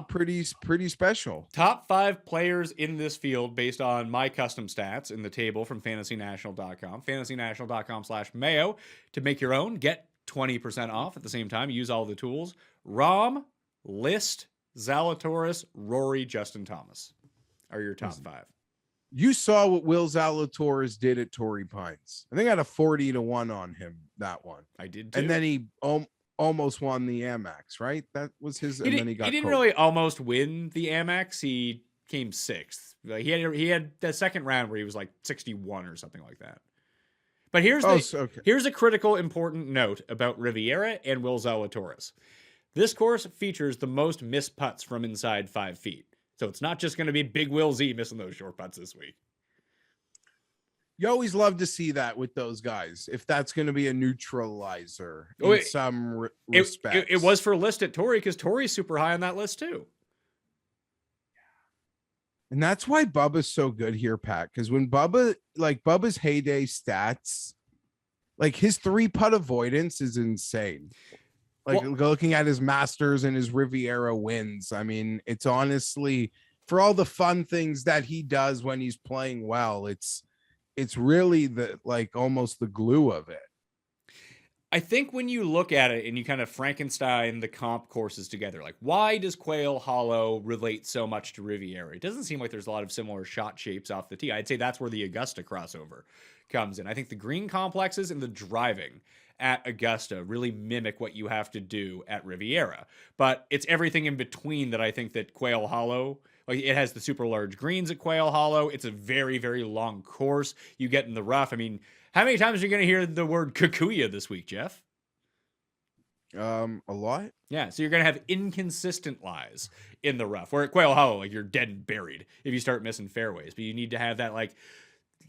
pretty special. Top 5 players in this field based on my custom stats in the table from fantasynational.com. Fantasynational.com/Mayo to make your own. Get 20% off at the same time. Use all the tools. Rom, List, Zalatoris, Rory, Justin Thomas are your top 5. You saw what Will Zalatoris did at Torrey Pines. I think I had a 40-1 on him, that one. I did too. And then he almost won the Amex, right? That was his. He didn't really almost win the Amex. He came 6th. He had the second round where he was like 61 or something like that. But here's a critical, important note about Riviera and Will Zalatoris. This course features the most missed putts from inside 5 feet. So it's not just going to be Big Will Z missing those short putts this week. You always love to see that with those guys, if that's going to be a neutralizer some respects. It was for List at Torrey, because Torrey's super high on that list too. And that's why Bubba's so good here, Pat. Because when Bubba's heyday stats, like his 3-putt avoidance is insane. Like, looking at his Masters and his Riviera wins, I mean, it's honestly, for all the fun things that he does when he's playing well, it's really almost the glue of it. I think when you look at it and you kind of Frankenstein the comp courses together, like, why does Quail Hollow relate so much to Riviera? It doesn't seem like there's a lot of similar shot shapes off the tee. I'd say that's where the Augusta crossover comes in. I think the green complexes and the driving at Augusta really mimic what you have to do at Riviera. But it's everything in between that I think that Quail Hollow, like, it has the super large greens at Quail Hollow. It's a very, very long course. You get in the rough. I mean, how many times are you going to hear the word Kikuya this week, Jeff? A lot. Yeah, so you're going to have inconsistent lies in the rough. Where at Quail Hollow, like, you're dead and buried if you start missing fairways. But you need to have that, like,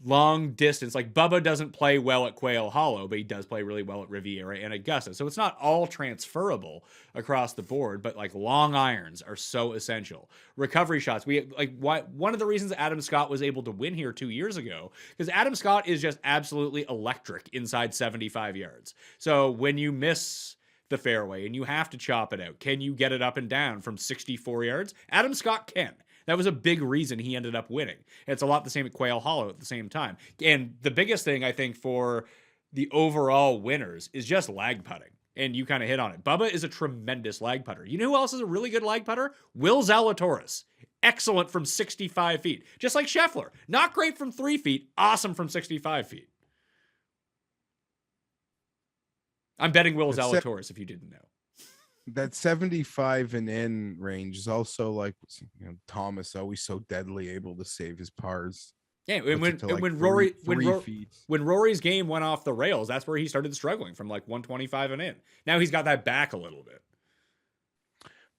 long distance. Like, Bubba doesn't play well at Quail Hollow, but he does play really well at Riviera and Augusta. So it's not all transferable across the board, but like long irons are so essential. Recovery shots. One of the reasons Adam Scott was able to win here 2 years ago, because Adam Scott is just absolutely electric inside 75 yards. So when you miss the fairway and you have to chop it out, can you get it up and down from 64 yards? Adam Scott can. That was a big reason he ended up winning. It's a lot the same at Quail Hollow at the same time. And the biggest thing, I think, for the overall winners is just lag putting. And you kind of hit on it. Bubba is a tremendous lag putter. You know who else is a really good lag putter? Will Zalatoris. Excellent from 65 feet. Just like Scheffler. Not great from 3 feet. Awesome from 65 feet. I'm betting Will That's Zalatoris, if you didn't know. that 75 and in range is also like, Thomas always so deadly able to save his pars. Yeah, Puts and it to, like, when three feet. when Rory's game went off the rails, that's where he started struggling from like 125 and in. Now he's got that back a little bit.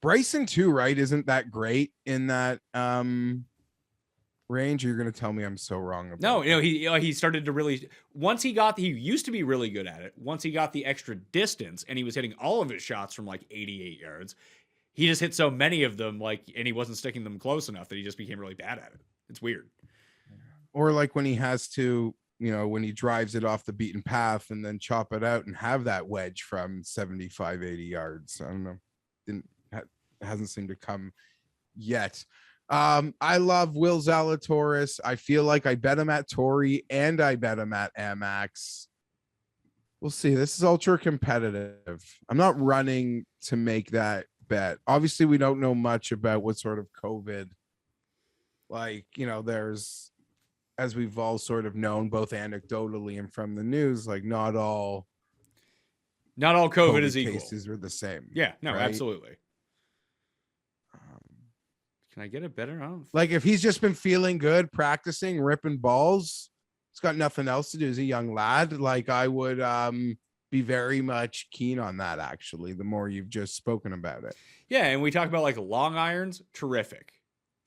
Bryson too, right? Isn't that great in that range? You're gonna tell me I'm so wrong about No, that. he started to really he used to be really good at it. Once he got the extra distance and he was hitting all of his shots from like 88 yards, he just hit so many of them and he wasn't sticking them close enough that he just became really bad at it. It's weird. Or like when he has to, when he drives it off the beaten path and then chop it out and have that wedge from 75, 80 yards. I don't know. Hasn't seemed to come yet. I love Will Zalatoris. I feel like I bet him at Torrey and I bet him at Amex. We'll see. This is ultra competitive. I'm not running to make that bet. Obviously, we don't know much about what sort of COVID, there's, as we've all sort of known, both anecdotally and from the news, like not all COVID is equal. Cases are the same. Yeah, no, right? Absolutely. Can I get it better? Like if he's just been feeling good, practicing, ripping balls, he's got nothing else to do. He's a young lad. Like I would be very much keen on that, actually, the more you've just spoken about it. Yeah, and we talk about like long irons, terrific.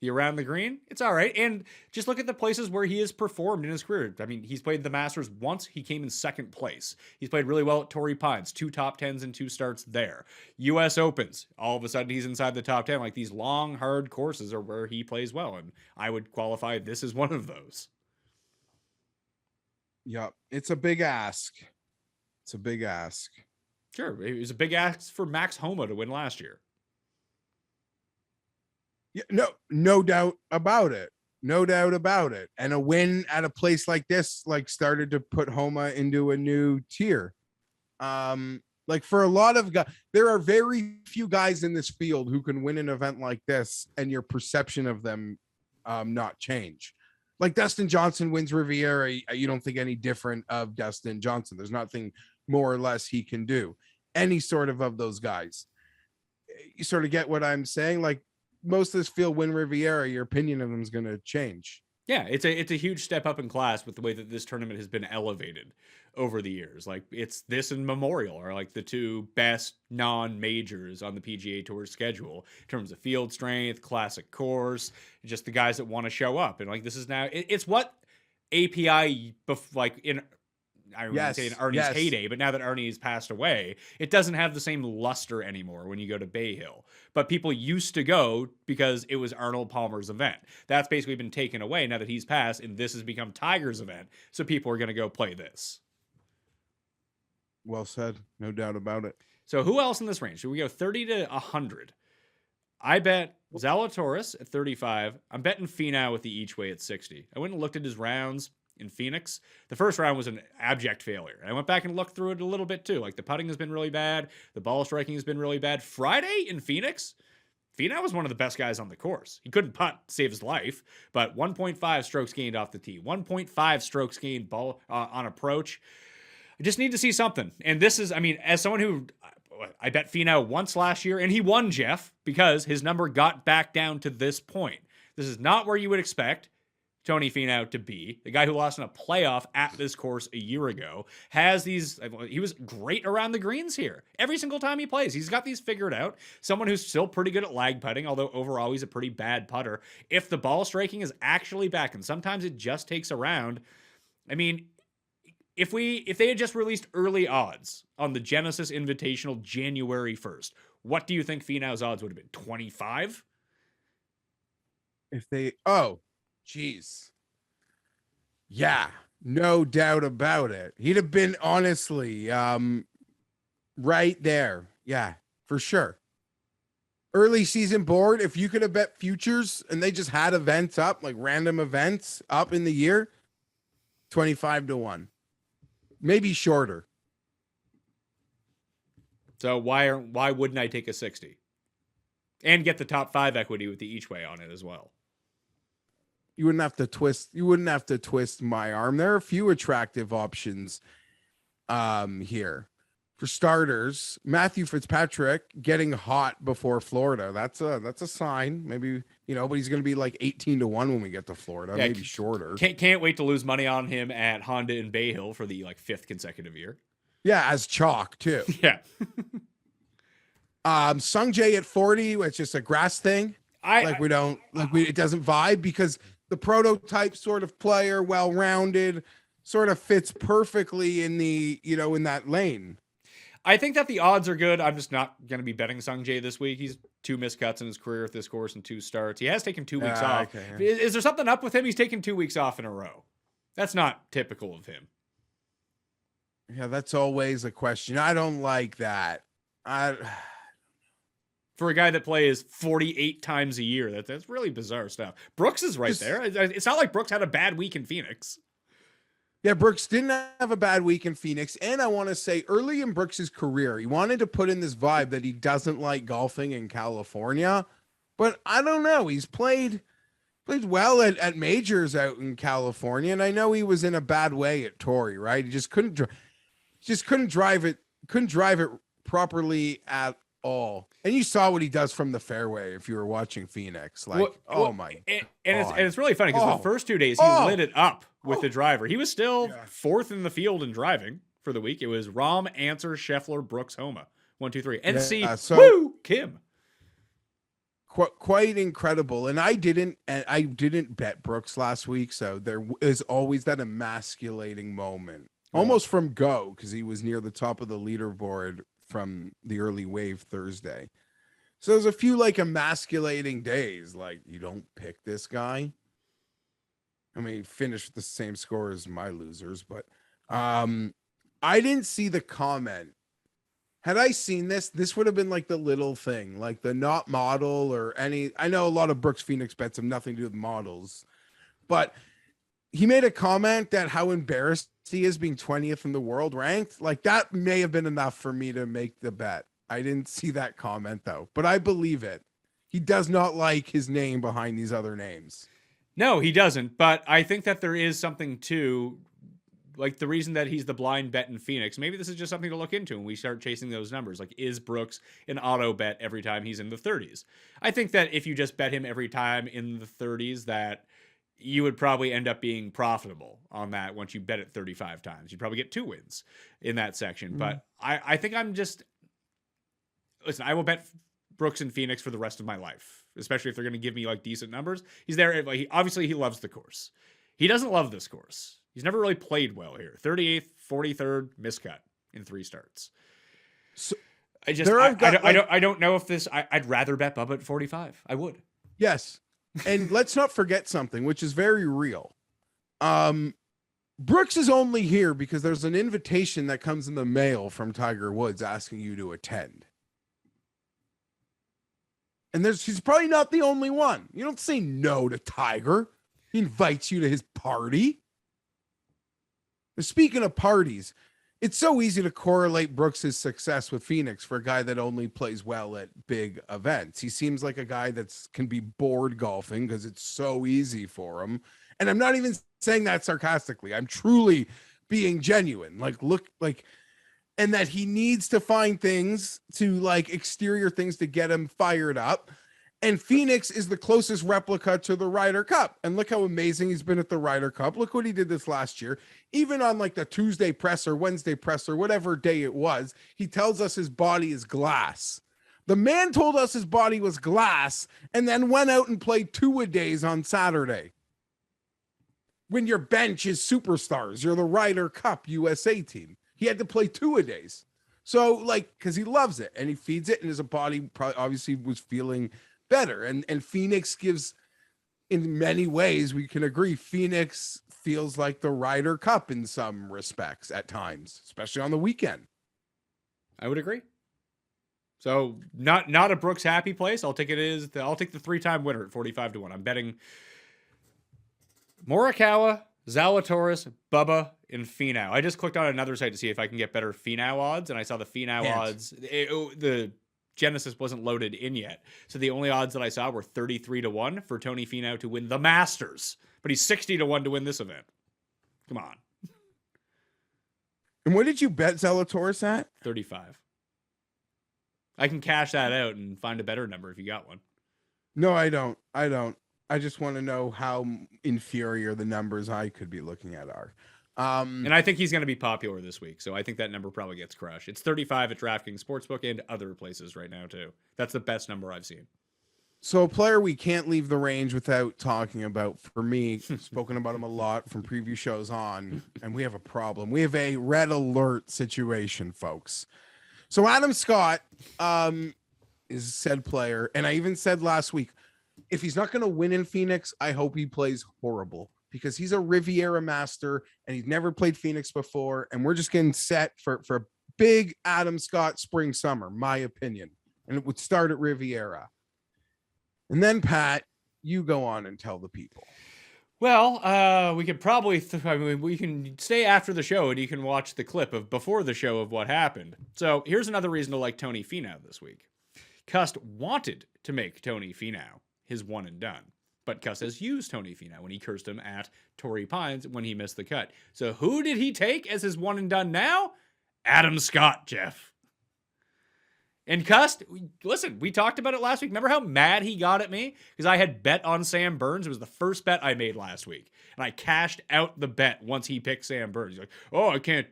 The around the green, it's all right. And just look at the places where he has performed in his career. I mean, he's played the Masters once. He came in second place. He's played really well at Torrey Pines, 2 top 10s and 2 starts there. U.S. Opens, all of a sudden he's inside the top 10. Like these long, hard courses are where he plays well. And I would qualify this as one of those. Yep. It's a big ask. It's a big ask. Sure. It was a big ask for Max Homa to win last year. Yeah, no doubt about it. No doubt about it. And a win at a place like this, like started to put Homa into a new tier. Like for a lot of guys, there are very few guys in this field who can win an event like this and your perception of them not change. Like Dustin Johnson wins Riviera. You don't think any different of Dustin Johnson. There's nothing more or less he can do. Any sort of those guys. You sort of get what I'm saying? Like, most of this field win Riviera, your opinion of them is going to change. Yeah, it's a huge step up in class with the way that this tournament has been elevated over the years. Like it's this and Memorial are like the 2 best non-majors on the PGA Tour schedule in terms of field strength, classic course, just the guys that want to show up. And like this is now it's what API I wouldn't say in Arnie's heyday, but now that Arnie has passed away, it doesn't have the same luster anymore when you go to Bay Hill. But people used to go because it was Arnold Palmer's event. That's basically been taken away now that he's passed, and this has become Tiger's event. So people are going to go play this. Well said. No doubt about it. So who else in this range? Should we go 30 to 100? I bet Zalatoris at 35. I'm betting Finau with the each way at 60. I went and looked at his rounds in Phoenix. The first round was an abject failure. I went back and looked through it a little bit too. Like the putting has been really bad. The ball striking has been really bad. Friday in Phoenix, Finau was one of the best guys on the course. He couldn't putt to save his life, but 1.5 strokes gained off the tee, 1.5 strokes gained ball on approach. I just need to see something. And this is, I mean, as someone who I bet Finau once last year and he won, Geoff, because his number got back down to this point. This is not where you would expect Tony Finau to be. The guy who lost in a playoff at this course a year ago has these, he was great around the greens here. Every single time he plays, he's got these figured out. Someone who's still pretty good at lag putting, although overall he's a pretty bad putter. If the ball striking is actually back, and sometimes it just takes a round, I mean, if they had just released early odds on the Genesis Invitational January 1st, what do you think Finau's odds would have been? 25? If they, geez. Yeah, no doubt about it. He'd have been honestly right there. Yeah, for sure. Early season board, if you could have bet futures and they just had events up, like random events up in the year, 25 to 1. Maybe shorter. So why wouldn't I take a 60? And get the top 5 equity with the each way on it as well. You wouldn't have to twist my arm. There are a few attractive options here for starters. Matthew Fitzpatrick getting hot before Florida. That's a sign. Maybe, but he's going to be like 18-1 when we get to Florida, Yeah, maybe shorter. Can't wait to lose money on him at Honda in Bay Hill for the 5th consecutive year. Yeah, as chalk too. Yeah. Sung Jae at 40, it's just a grass thing. It doesn't vibe because the prototype sort of player, well-rounded, sort of fits perfectly in the, in that lane. I think that the odds are good. I'm just not going to be betting Sung Jae this week. He's 2 missed cuts in his career at this course and 2 starts. He has taken 2 weeks off. Okay, yeah. Is there something up with him? He's taken 2 weeks off in a row. That's not typical of him. Yeah, that's always a question. I don't like that. For a guy that plays 48 times a year, that's really bizarre stuff. Brooks is right there. It's not like Brooks had a bad week in Phoenix. Yeah, Brooks didn't have a bad week in Phoenix. And I want to say early in Brooks's career, he wanted to put in this vibe that he doesn't like golfing in California. But I don't know. He's played well at majors out in California. And I know he was in a bad way at Torrey, right? He just couldn't drive it properly at all. And you saw what he does from the fairway if you were watching Phoenix. And it's really funny because the first 2 days he lit it up with the driver. He was still 4th in the field in driving for the week. It was Rahm, Answer, Scheffler, Brooks, Homa. 1, 2, 3. NC Kim. Quite incredible. And I didn't bet Brooks last week, so there is always that emasculating moment. Almost from go, because he was near the top of the leaderboard from the early wave Thursday. So there's a few emasculating days. You don't pick this guy. I mean, he finished with the same score as my losers, but I didn't see the comment. Had I seen this would have been the little thing, the not model or any. I know a lot of Brooks Phoenix bets have nothing to do with models, but he made a comment that how embarrassed he is being 20th in the world ranked. That may have been enough for me to make the bet. I didn't see that comment though, but I believe it. He does not like his name behind these other names. No, he doesn't. But I think that there is something to the reason that he's the blind bet in Phoenix. Maybe this is just something to look into when we start chasing those numbers. Is Brooks an auto bet every time he's in the 30s? I think that if you just bet him every time in the 30s, that you would probably end up being profitable on that once you bet it 35 times. You'd probably get 2 wins in that section. But I think listen, I will bet Brooks in Phoenix for the rest of my life, especially if they're going to give me decent numbers. He's there. Obviously he loves the course. He doesn't love this course. He's never really played well here. 38th, 43rd, miscut in 3 starts. So I don't know if this, I'd rather bet Bubba at 45. I would. Yes. And let's not forget something, which is very real. Brooks is only here because there's an invitation that comes in the mail from Tiger Woods asking you to attend. And he's probably not the only one. You don't say no to Tiger. He invites you to his party. Speaking of parties, it's so easy to correlate Brooks's success with Phoenix for a guy that only plays well at big events. He seems like a guy can be bored golfing because it's so easy for him. And I'm not even saying that sarcastically. I'm truly being genuine. And that he needs to find things to exterior things to get him fired up. And Phoenix is the closest replica to the Ryder Cup. And look how amazing he's been at the Ryder Cup. Look what he did this last year. Even on the Tuesday presser, Wednesday presser, whatever day it was, he tells us his body is glass. The man told us his body was glass and then went out and played 2-a-days on Saturday. When your bench is superstars, you're the Ryder Cup USA team. He had to play 2-a-days. So because he loves it and he feeds it and his body probably obviously was feeling better. And Phoenix gives, in many ways, we can agree, Phoenix feels like the Ryder Cup in some respects at times, especially on the weekend. I would agree. So not a Brooks happy place. I'll take the 3-time winner at 45-1. I'm betting Morikawa, Zalatoris, Bubba, and Finau. I just clicked on another site to see if I can get better Finau odds, and I saw the Finau odds. The Genesis wasn't loaded in yet. So the only odds that I saw were 33-1 for Tony Finau to win the Masters. But he's 60-1 to win this event. Come on. And what did you bet Zalatoris at? 35. I can cash that out and find a better number if you got one. No, I don't. I just want to know how inferior the numbers I could be looking at are. And I think he's going to be popular this week, so I think that number probably gets crushed. It's 35 at DraftKings Sportsbook and other places right now too. That's the best number I've seen. So a player we can't leave the range without talking about, for me, spoken about him a lot from previous shows on, and we have a problem. We have a red alert situation, folks. So Adam Scott is said player, and I even said last week, if he's not going to win in Phoenix, I hope he plays horrible, because he's a Riviera master and he's never played Phoenix before, and we're just getting set for a big Adam Scott spring summer, my opinion, and it would start at Riviera. And then, Pat, you go on and tell the people. Well, we could probably, we can stay after the show and you can watch the clip of before the show of what happened. So here's another reason to like Tony Finau this week. Cust wanted to make Tony Finau his one and done, but Cust has used Tony Finau when he cursed him at Torrey Pines when he missed the cut. So who did he take as his one and done now? Adam Scott, Jeff. And Cust, listen, we talked about it last week. Remember how mad he got at me? Because I had bet on Sam Burns. It was the first bet I made last week. And I cashed out the bet once he picked Sam Burns. He's like, oh, you can't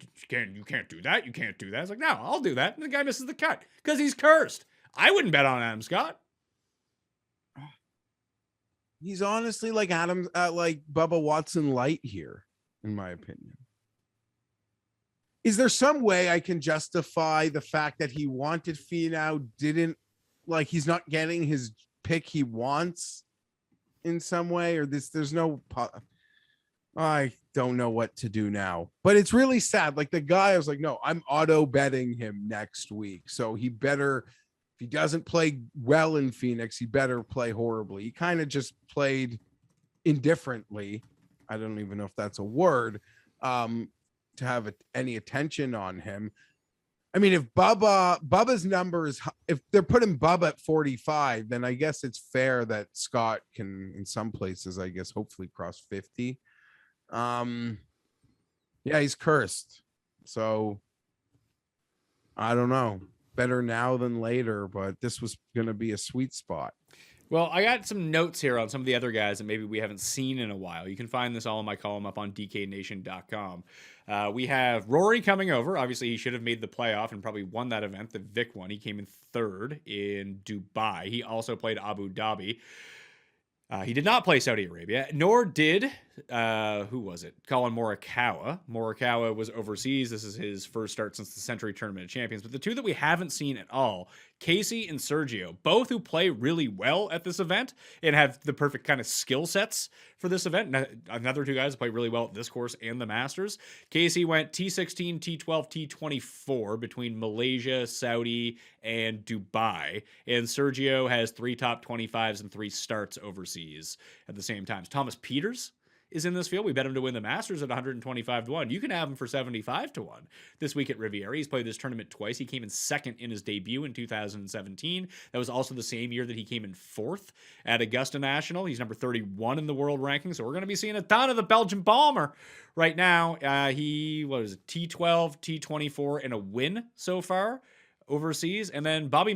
do that. You can't do that. I was like, no, I'll do that. And the guy misses the cut because he's cursed. I wouldn't bet on Adam Scott. He's honestly like like Bubba Watson light here, in my opinion. Is there some way I can justify the fact that he wanted Finau, didn't, like, he's not getting his pick he wants in some way, or there's no, I don't know what to do now, but it's really sad. Like the guy, I was like, no, I'm auto betting him next week. So he better, if he doesn't play well in Phoenix, he better play horribly. He kind of just played indifferently. I don't even know if that's a word. To have any attention on him. I mean, if Bubba's numbers, if they're putting Bubba at 45, then I guess it's fair that Scott can, in some places, I guess, hopefully cross 50. Yeah, he's cursed. So I don't know. Better now than later, but this was going to be a sweet spot. Well, I got some notes here on some of the other guys that maybe we haven't seen in a while. You can find this all in my column up on dknation.com. We have Rory coming over. Obviously, he should have made the playoff and probably won that event, the Vic one. He came in third in Dubai. He also played Abu Dhabi. He did not play Saudi Arabia, nor did, who was it? Colin Morikawa. Morikawa was overseas. This is his first start since the Century Tournament of Champions. But the two that we haven't seen at all, Casey and Sergio, both who play really well at this event and have the perfect kind of skill sets for this event. Another two guys that play really well at this course and the Masters. Casey went T16, T12, T24 between Malaysia, Saudi, and Dubai. And Sergio has 3 top 25s and 3 starts overseas at the same time. Thomas Pieters is in this field. We bet him to win the Masters at 125-1. You can have him for 75-1 this week at Riviera. He's played this tournament twice. He came in second in his debut in 2017. That was also the same year that he came in fourth at Augusta National. He's number 31 in the world ranking. So we're going to be seeing a ton of the Belgian Bomber right now. He was T12, T24, and a win so far overseas. And then Robert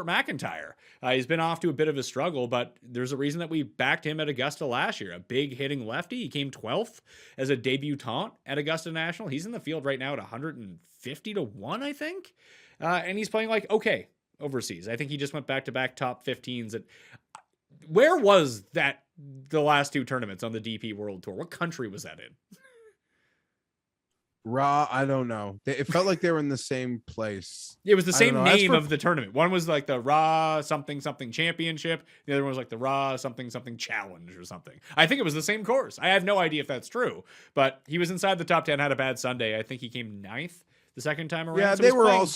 McIntyre. He's been off to a bit of a struggle, but there's a reason that we backed him at Augusta last year. A big hitting lefty. He came 12th as a debutant at Augusta National. He's in the field right now at 150-1, I think. And he's playing like okay overseas. I think he just went back-to-back top 15s. Where was that the last 2 tournaments on the DP World Tour? What country was that in? I don't know. It felt like they were in the same place. It was the same name of the tournament. One was like the Raw something championship. The other one was like the Raw something challenge or something. I think it was the same course. I have no idea if that's true, but he was inside the top 10, had a bad Sunday. I think he came 9th the second time around. Yeah, so they were all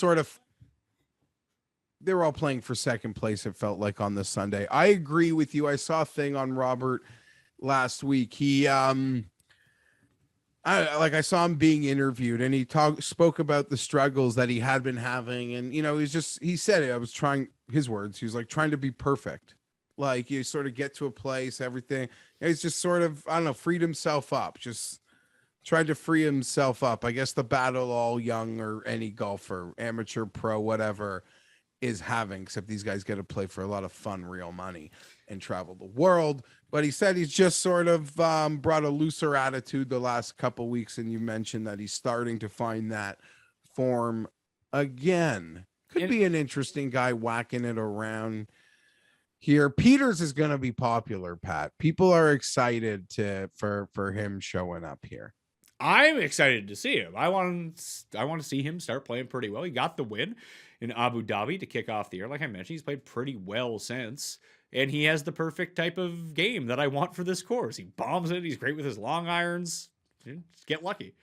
they were all playing for second place, it felt like, on this Sunday. I agree with you. I saw a thing on Robert last week. He I saw him being interviewed, and he spoke about the struggles that he had been having. And, he said it, I was trying, his words, he was like trying to be perfect. Like, you sort of get to a place, everything. He's just sort of, I don't know, freed himself up, just tried to free himself up. I guess the battle all young or any golfer, amateur, pro, whatever, is having, except these guys get to play for a lot of fun, real money and travel the world. But he said he's just sort of brought a looser attitude the last couple weeks. And you mentioned that he's starting to find that form again. Could be an interesting guy whacking it around here. Peters is going to be popular, Pat. People are excited for him showing up here. I'm excited to see him. I want to see him start playing pretty well. He got the win in Abu Dhabi to kick off the year. Like I mentioned, he's played pretty well since, and he has the perfect type of game that I want for this course. He bombs it. He's great with his long irons. Just get lucky.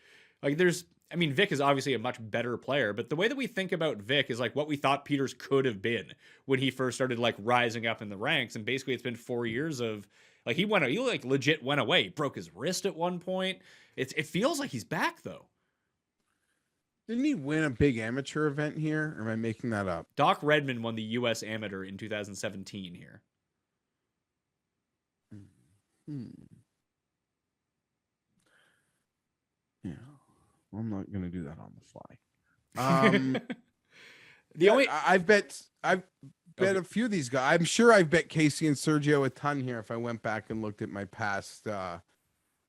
Like Vic is obviously a much better player, but the way that we think about Vic is like what we thought Peters could have been when he first started like rising up in the ranks. And basically it's been 4 years of like, he legit went away. He broke his wrist at one point. It feels like he's back though. Didn't he win a big amateur event here? Or am I making that up? Doc Redman won the U.S. Amateur in 2017 here. Yeah. Well, I'm not going to do that on the fly. I've bet a few of these guys. I'm sure I've bet Casey and Sergio a ton here if I went back and looked at my past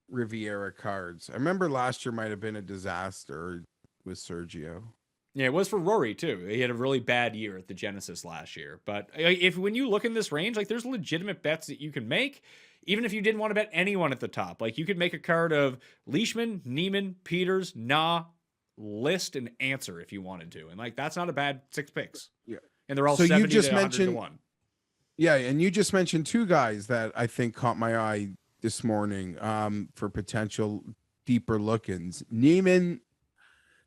Riviera cards. I remember last year might have been a disaster with Sergio. Yeah, it was for Rory too. He had a really bad year at the Genesis last year. But when you look in this range, like there's legitimate bets that you can make, even if you didn't want to bet anyone at the top. Like you could make a card of Leishman, Neiman, Peters, List, and Answer if you wanted to, and like that's not a bad 6 picks. Yeah, and they're all so 70 you just to 100 mentioned to 1. Yeah, and you just mentioned 2 guys that I think caught my eye this morning for potential deeper look-ins. Neiman,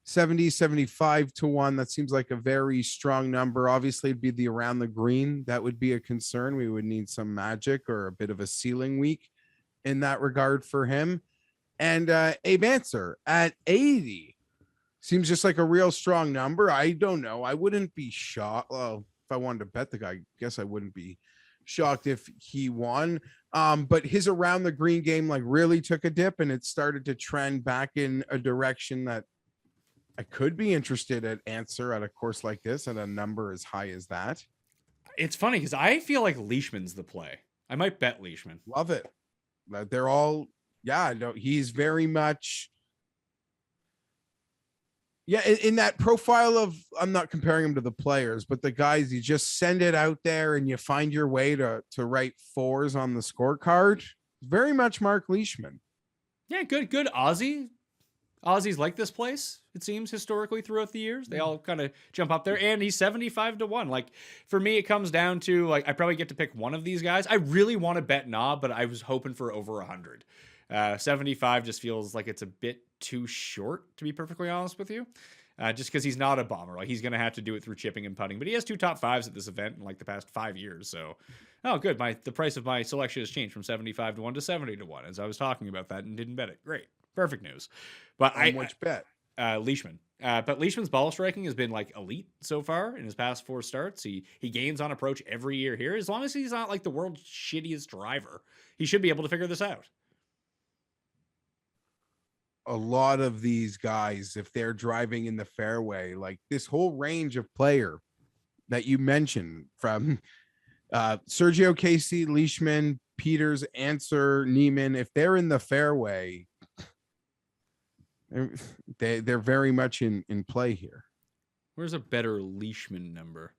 75 to 1. That seems like a very strong number. Obviously, it'd be the around the green. That would be a concern. We would need some magic or a bit of a ceiling week in that regard for him. And Abe Answer at 80 seems just like a real strong number. I don't know. I wouldn't be shocked. Well, if I wanted to bet the guy, I guess I wouldn't be shocked if he won. But his around the green game like really took a dip, and it started to trend back in a direction that I could be interested at Answer at a course like this at a number as high as that. It's funny because I feel like Leishman's the play. I might bet Leishman. Love it. They're all, yeah, no, he's very much, yeah, in that profile of, I'm not comparing him to the players, but the guys, you just send it out there and you find your way to write 4s on the scorecard. Very much Mark Leishman. Yeah, good Aussie. Aussies like this place, it seems, historically throughout the years. They all kind of jump up there, and he's 75 to 1. Like, for me, it comes down to, like, I probably get to pick one of these guys. I really want to bet Knob, but I was hoping for over 100. 75 just feels like it's a bit too short, to be perfectly honest with you. Just because he's not a bomber. Like, he's going to have to do it through chipping and putting. But he has 2 top 5s at this event in, like, the past 5 years. So, oh, good. The price of my selection has changed from 75 to 1 to 70 to 1, as I was talking about that and didn't bet it. Great. Perfect news. But which bet? Leishman. But Leishman's ball striking has been like elite so far in his past 4 starts. He gains on approach every year here. As long as he's not like the world's shittiest driver, he should be able to figure this out. A lot of these guys, if they're driving in the fairway, like this whole range of player that you mentioned from Sergio, Casey, Leishman, Peters, Answer, Neiman, if they're in the fairway, they're very much in play here. Where's a better Leishman number?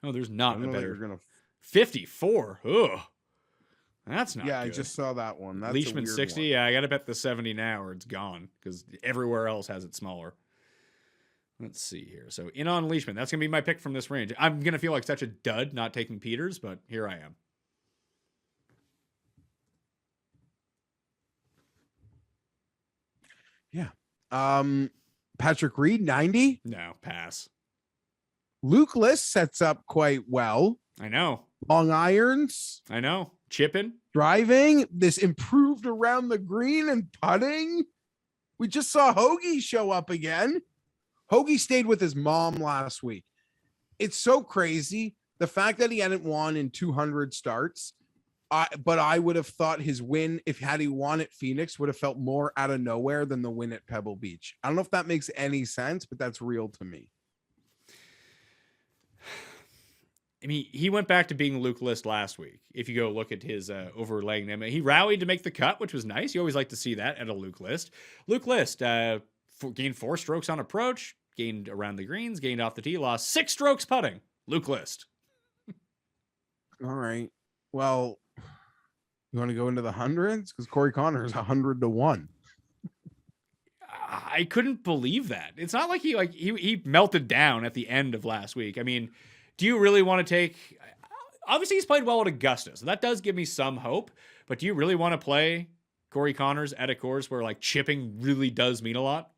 Oh, there's not a better. 54. Ugh. That's not good. I just saw that one. That's Leishman 60. Yeah, I got to bet the 70 now or it's gone because everywhere else has it smaller. Let's see here. So in on Leishman. That's going to be my pick from this range. I'm going to feel like such a dud not taking Peters, but here I am. Yeah. Patrick Reed, 90. No, pass. Luke List sets up quite well. I know. Long irons. I know. Chipping. Driving. This improved around the green and putting. We just saw Hoagie show up again. Hoagie stayed with his mom last week. It's so crazy. The fact that he hadn't won in 200 starts I would have thought his win, if had he won at Phoenix, would have felt more out of nowhere than the win at Pebble Beach. I don't know if that makes any sense, but that's real to me. I mean, he went back to being Luke List last week. If you go look at his overlaying them, he rallied to make the cut, which was nice. You always like to see that at a Luke List. Luke List gained 4 strokes on approach, gained around the greens, gained off the tee, lost 6 strokes putting. Luke List. All right. Well, you want to go into the hundreds? Because Corey Connor is 100-1. I couldn't believe that. It's not like he melted down at the end of last week. I mean, do you really want to take... Obviously, he's played well at Augusta, so that does give me some hope. But do you really want to play Corey Connors at a course where like chipping really does mean a lot?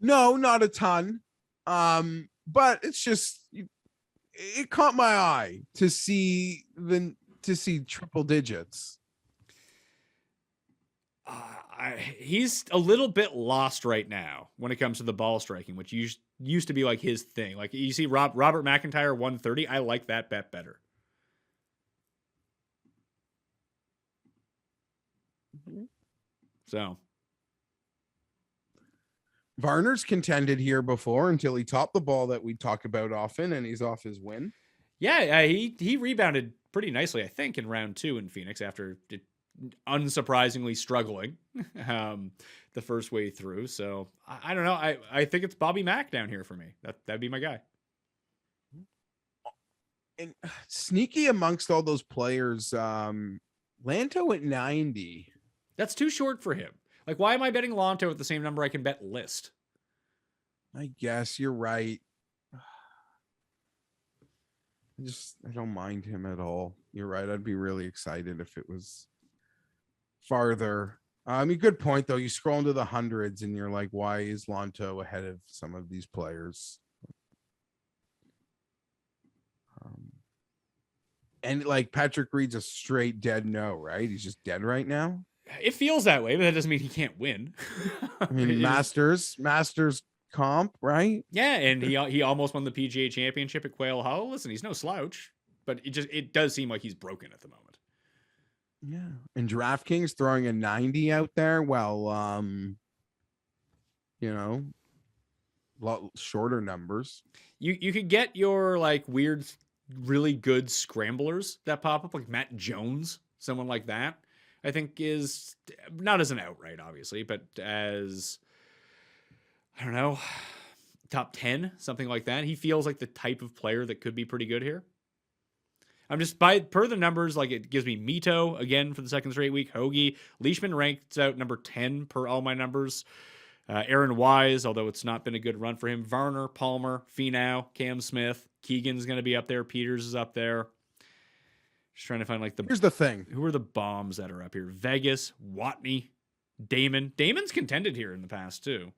No, not a ton. But it's just it caught my eye to see triple digits. He's a little bit lost right now when it comes to the ball striking, which used to be like his thing. Like you see Robert McIntyre 130. I like that bet better. So Varner's contended here before until he topped the ball that we talk about often, and he's off his win. Yeah, he rebounded pretty nicely, I think, in round 2 in Phoenix after unsurprisingly struggling the first way through. So I don't know. I think it's Bobby Mack down here for me. That'd be my guy. And sneaky amongst all those players, Lanto at 90. That's too short for him. Like, why am I betting Lanto at the same number I can bet List? I guess you're right. I don't mind him at all. You're right. I'd be really excited if it was farther. I mean, good point though. You scroll into the hundreds and you're like, why is Lanto ahead of some of these players? And like Patrick Reed's a straight dead no, right? He's just dead right now. It feels that way, but that doesn't mean he can't win. I mean, Masters comp, right? Yeah, and he almost won the PGA Championship at Quail Hollow. Listen, he's no slouch, but it does seem like he's broken at the moment. Yeah, and DraftKings throwing a 90 out there. Well, a lot shorter numbers. You could get your like weird, really good scramblers that pop up, like Matt Jones, someone like that. I think is not as an outright, obviously, but as, I don't know, top 10, something like that. He feels like the type of player that could be pretty good here. I'm just per the numbers, like it gives me Mito again for the second straight week. Hoagie, Leishman ranked out number 10 per all my numbers. Aaron Wise, although it's not been a good run for him. Varner, Palmer, Finau, Cam Smith, Keegan's going to be up there. Peters is up there. Just trying to find like here's the thing. Who are the bombs that are up here? Vegas, Watney, Damon. Damon's contended here in the past too.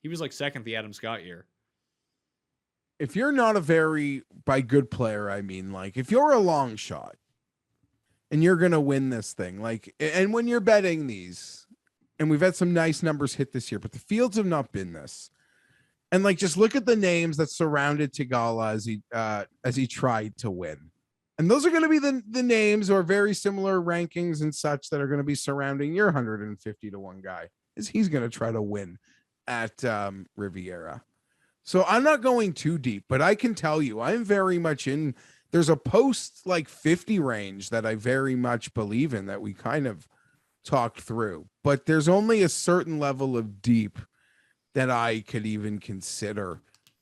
He was like second the Adam Scott year. If you're not a very by good player, I mean, like if you're a long shot and you're going to win this thing, like, and when you're betting these, and we've had some nice numbers hit this year, but the fields have not been this. And like, just look at the names that surrounded Tigala as he tried to win. And those are going to be the names or very similar rankings and such that are going to be surrounding your 150-1 guy is he's going to try to win at Riviera. So I'm not going too deep, but I can tell you I'm very much in. There's a post like 50 range that I very much believe in that we kind of talked through, but there's only a certain level of deep that I could even consider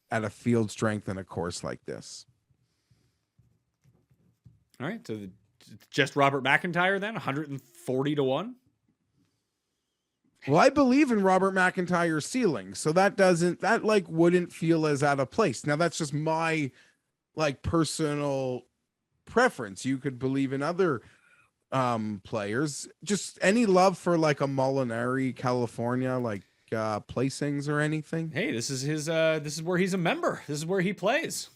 at a field strength in a course like this. All right, so just Robert McIntyre then, 140-1. Well, I believe in Robert McIntyre's ceiling, so that like wouldn't feel as out of place. Now that's just my like personal preference. You could believe in other players. Just any love for like a Molinari, California, like placings or anything. Hey, this is his. This is where he's a member. This is where he plays.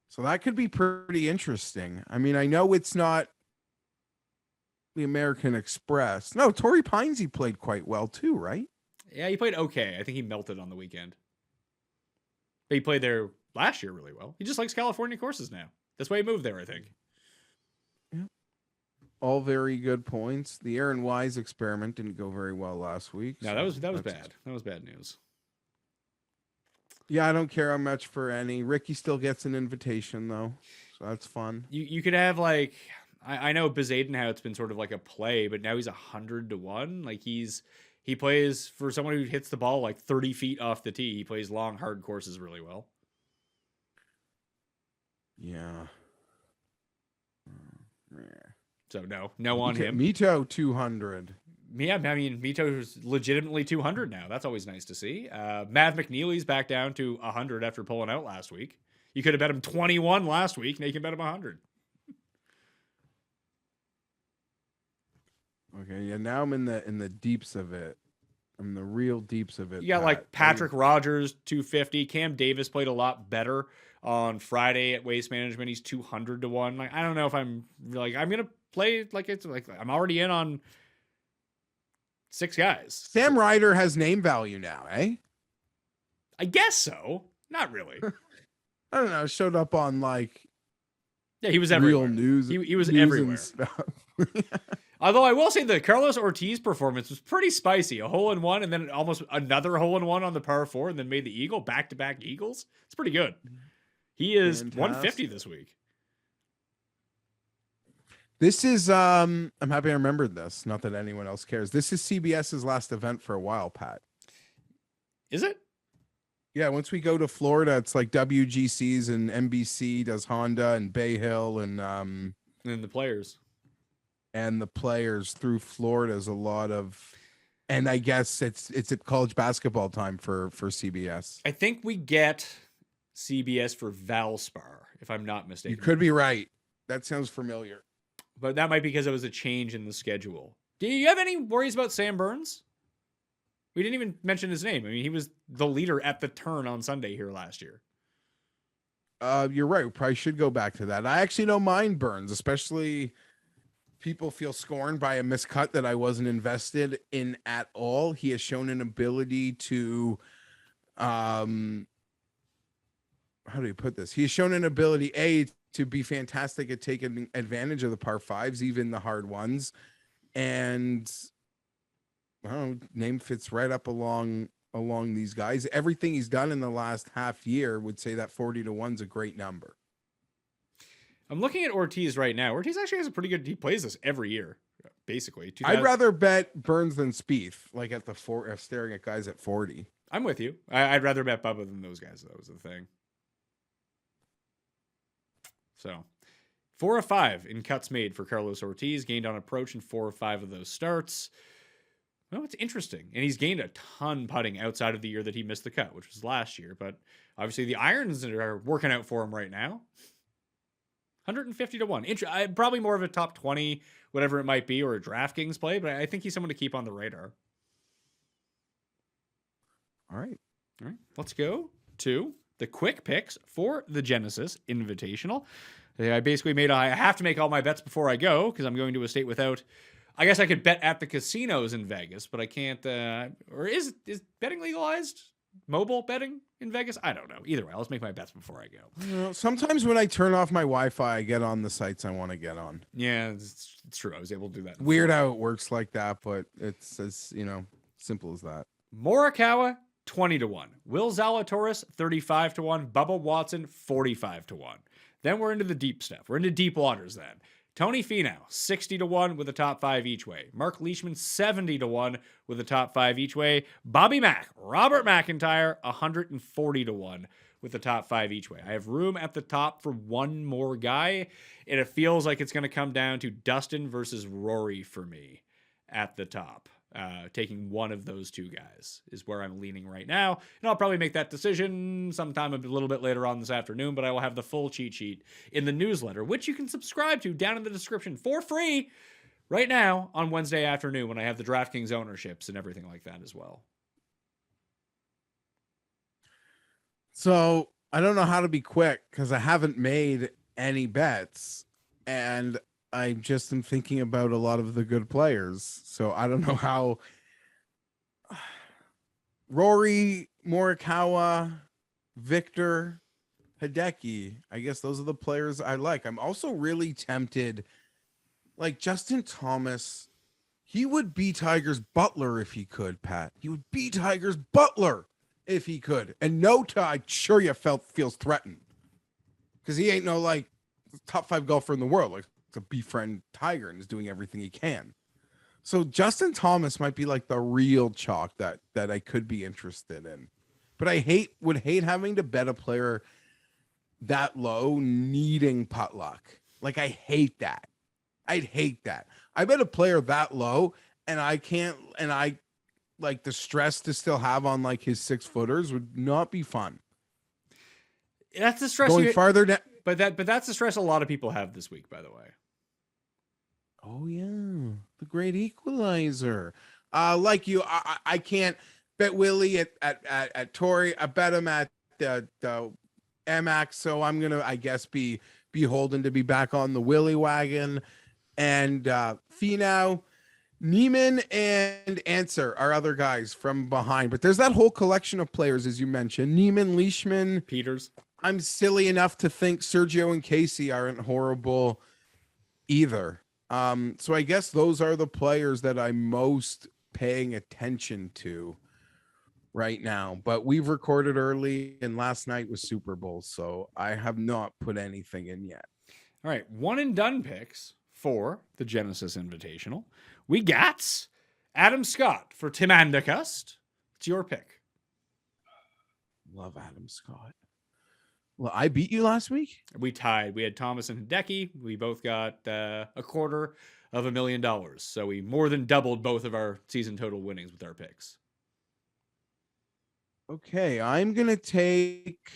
So that could be pretty interesting. I mean, I know it's not the American Express. No, Torrey Pinesy played quite well too, right? Yeah, he played okay. I think he melted on the weekend. But he played there last year really well. He just likes California courses now. That's why he moved there, I think. Yeah. all very good points. The Aaron Wise experiment didn't go very well last week. No, so that was that's- bad. That was bad news. Yeah, I don't care much for any. Ricky still gets an invitation though, so that's fun. You could have like I know Bezadenhout's been sort of like a play, but now he's 100-1. Like he plays for someone who hits the ball like 30 feet off the tee. He plays long, hard courses really well. Yeah. So no on him. Mito 200. Yeah, I mean, Mito's legitimately 200 now. That's always nice to see. Mav McNeely's back down to 100 after pulling out last week. You could have bet him 21 last week. Now you can bet him 100. Okay, yeah. Now I'm in the deeps of it. I'm in the real deeps of it. You got like Patrick Rogers 250. Cam Davis played a lot better on Friday at Waste Management. He's 200-1. Like I don't know if I'm gonna play like it's like I'm already in on 6 guys. Sam Ryder has name value now, eh? I guess so. Not really. I don't know. Showed up on like Yeah, he was everywhere. real news. He was news everywhere. and stuff. Although I will say the Carlos Ortiz performance was pretty spicy. A hole in one and then almost another hole in one on the par 4 and then made the eagle, back-to-back eagles. It's pretty good. He is Fantastic. 150 this week. This is I'm happy I remembered this. Not that anyone else cares. This is CBS's last event for a while, Pat. Is it? Yeah, once we go to Florida, it's like WGCs and NBC does Honda and Bay Hill and And then the players. the players through Florida is a lot of, and I guess it's at college basketball time for CBS. I think we get CBS for Valspar, if I'm not mistaken. You could be right. That sounds familiar. But that might be because it was a change in the schedule. Do you have any worries about Sam Burns? We didn't even mention his name. I mean, he was the leader at the turn on Sunday here last year. You're right. We probably should go back to that. I actually don't mind Burns, especially people feel scorned by a miscut that I wasn't invested in at all. He has shown an ability to, how do you put this? He has shown an ability, to be fantastic at taking advantage of the par 5s, even the hard ones. And name fits right up along these guys. Everything he's done in the last half year would say that 40-1 is a great number. I'm looking at Ortiz right now. Ortiz actually has a pretty good. He plays this every year, basically. I'd rather bet Burns than Spieth, like at the staring at guys at 40. I'm with you. I'd rather bet Bubba than those guys. That was the thing. So, 4 of 5 in cuts made for Carlos Ortiz. Gained on approach in 4 of 5 of those starts. Well, it's interesting. And he's gained a ton putting outside of the year that he missed the cut, which was last year. But obviously the irons are working out for him right now. 150-1. Probably more of a top 20, whatever it might be, or a DraftKings play. But I think he's someone to keep on the radar. All right. Let's go to the quick picks for the Genesis Invitational. I basically I have to make all my bets before I go because I'm going to a state without. I guess I could bet at the casinos in Vegas, but I can't. Or is betting legalized? Mobile betting in Vegas? I don't know. Either way, let's make my bets before I go. Sometimes when I turn off my Wi-Fi, I get on the sites I want to get on. Yeah, it's true. I was able to do that. Weird how it works like that, but it's as simple as that. Morikawa 20-1. Will Zalatoris 35-1. Bubba Watson 45-1. Then we're into the deep stuff. We're into deep waters then. Tony Finau 60-1 with a top 5 each way. Mark Leishman 70-1 with a top 5 each way. Bobby Mack, Robert McIntyre 140-1 with the top 5 each way. I have room at the top for one more guy, and it feels like it's going to come down to Dustin versus Rory for me at the top. Taking one of those two guys is where I'm leaning right now. And I'll probably make that decision sometime a little bit later on this afternoon, but I will have the full cheat sheet in the newsletter, which you can subscribe to down in the description for free right now on Wednesday afternoon when I have the DraftKings ownerships and everything like that as well. So I don't know how to be quick because I haven't made any bets, and I just am thinking about a lot of the good players. So I don't know how. Rory, Morikawa, Victor, Hideki. I guess those are the players I like. I'm also really tempted Like Justin Thomas, he would be Tiger's butler if he could, Pat. He would be Tiger's butler if he could. And no Ty, sure you feels threatened. Because he ain't no like top 5 golfer in the world. Like to befriend Tiger and is doing everything he can. So Justin Thomas might be like the real chalk that I could be interested in. But I would hate having to bet a player that low needing putt luck. Like I hate that. I'd hate that. I bet a player that low and I like the stress to still have on like his 6-footers would not be fun. That's the stress going farther down. But that's the stress a lot of people have this week, by the way. Oh yeah, the great equalizer. Like you, I can't bet Willie at Torrey. I bet him at the MX, so I'm gonna, I guess, be beholden to be back on the Willie wagon. And Finau, Neiman, and Answer are other guys from behind. But there's that whole collection of players, as you mentioned. Neiman, Leishman, Peters. I'm silly enough to think Sergio and Casey aren't horrible either. So I guess those are the players that I'm most paying attention to right now. But we've recorded early, and last night was Super Bowl, so I have not put anything in yet. All right, one and done picks for the Genesis Invitational. We got Adam Scott for Tim Andacust. It's your pick. Love Adam Scott. Well, I beat you last week. We tied. We had Thomas and Hideki. We both got $250,000. So we more than doubled both of our season total winnings with our picks. Okay, I'm going to take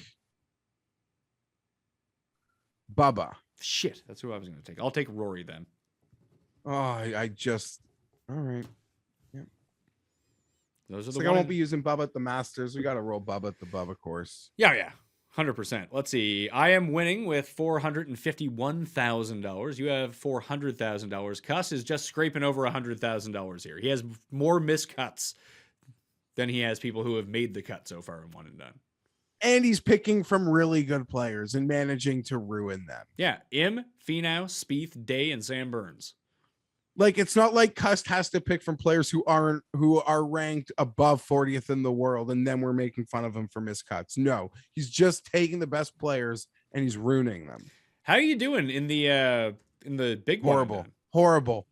Bubba. Shit, that's who I was going to take. I'll take Rory then. Oh, I just... All right. Yep. Those are It's the like I won't be using Bubba at the Masters. We got to roll Bubba at the Bubba course. Yeah. 100%. Let's see. I am winning with $451,000. You have $400,000. Cuss is just scraping over $100,000 here. He has more miscuts than he has people who have made the cut so far in one and done. And he's picking from really good players and managing to ruin them. Yeah. Finau, Spieth, Day, and Sam Burns. Like, it's not like Cust has to pick from players who are ranked above 40th in the world, and then we're making fun of him for miscuts. No, he's just taking the best players and he's ruining them. How are you doing in the big one? Horrible.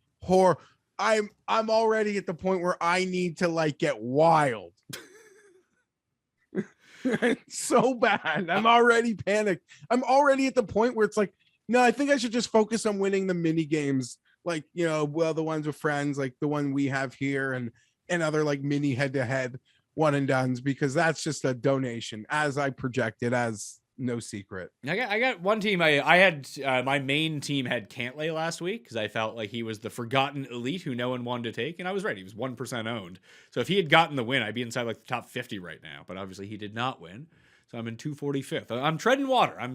I'm already at the point where I need to like get wild. It's so bad. I'm already panicked. I'm already at the point where it's like, no, I think I should just focus on winning the mini games. Like, you know, well, the ones with friends, like the one we have here and other like mini head-to-head one and dones, because that's just a donation as I projected, as no secret. I got one team. I had my main team had Cantlay last week because I felt like he was the forgotten elite who no one wanted to take, and I was right. He was 1% owned. So if he had gotten the win, I'd be inside like the top 50 right now. But obviously he did not win. So I'm in 245th. I'm treading water. I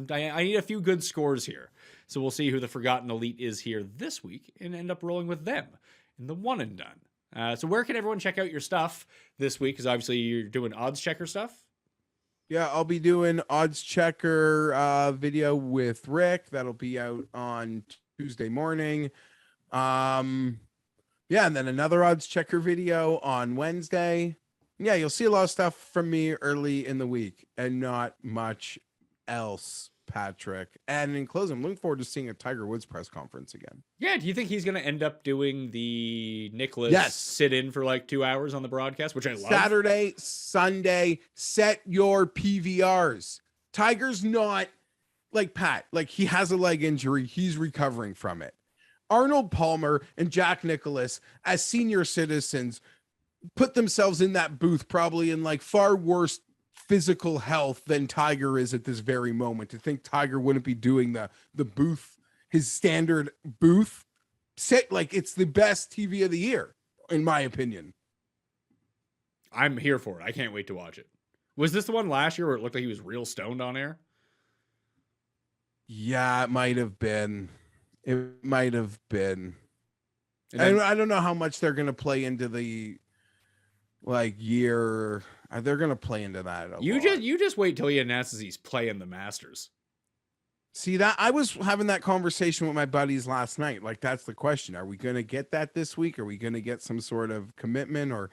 need a few good scores here. So we'll see who the forgotten elite is here this week and end up rolling with them in the one and done. So where can everyone check out your stuff this week? Because obviously you're doing odds checker stuff. Yeah, I'll be doing odds checker video with Rick. That'll be out on Tuesday morning. Yeah, and then another odds checker video on Wednesday. Yeah, you'll see a lot of stuff from me early in the week and not much else, Patrick. And in closing, I'm looking forward to seeing a Tiger Woods press conference again. Yeah, do you think he's going to end up doing the Nicholas sit-in for like 2 hours on the broadcast, which I love? Saturday, Sunday, set your PVRs. Tiger's not like Pat. Like, he has a leg injury. He's recovering from it. Arnold Palmer and Jack Nicklaus, as senior citizens, put themselves in that booth probably in like far worse physical health than Tiger is at this very moment. To think Tiger wouldn't be doing the booth, his standard booth set, like it's the best TV of the year, in my opinion. I'm here for it. I can't wait to watch it. Was this the one last year where it looked like he was real stoned on air? Yeah, it might have been. It might have been. And I don't know how much they're going to play into the like year. They're going to play into that. You just wait till he announces he's playing the Masters. See that I was having that conversation with my buddies last night. Like, that's the question. Are we going to get that this week? Are we going to get some sort of commitment or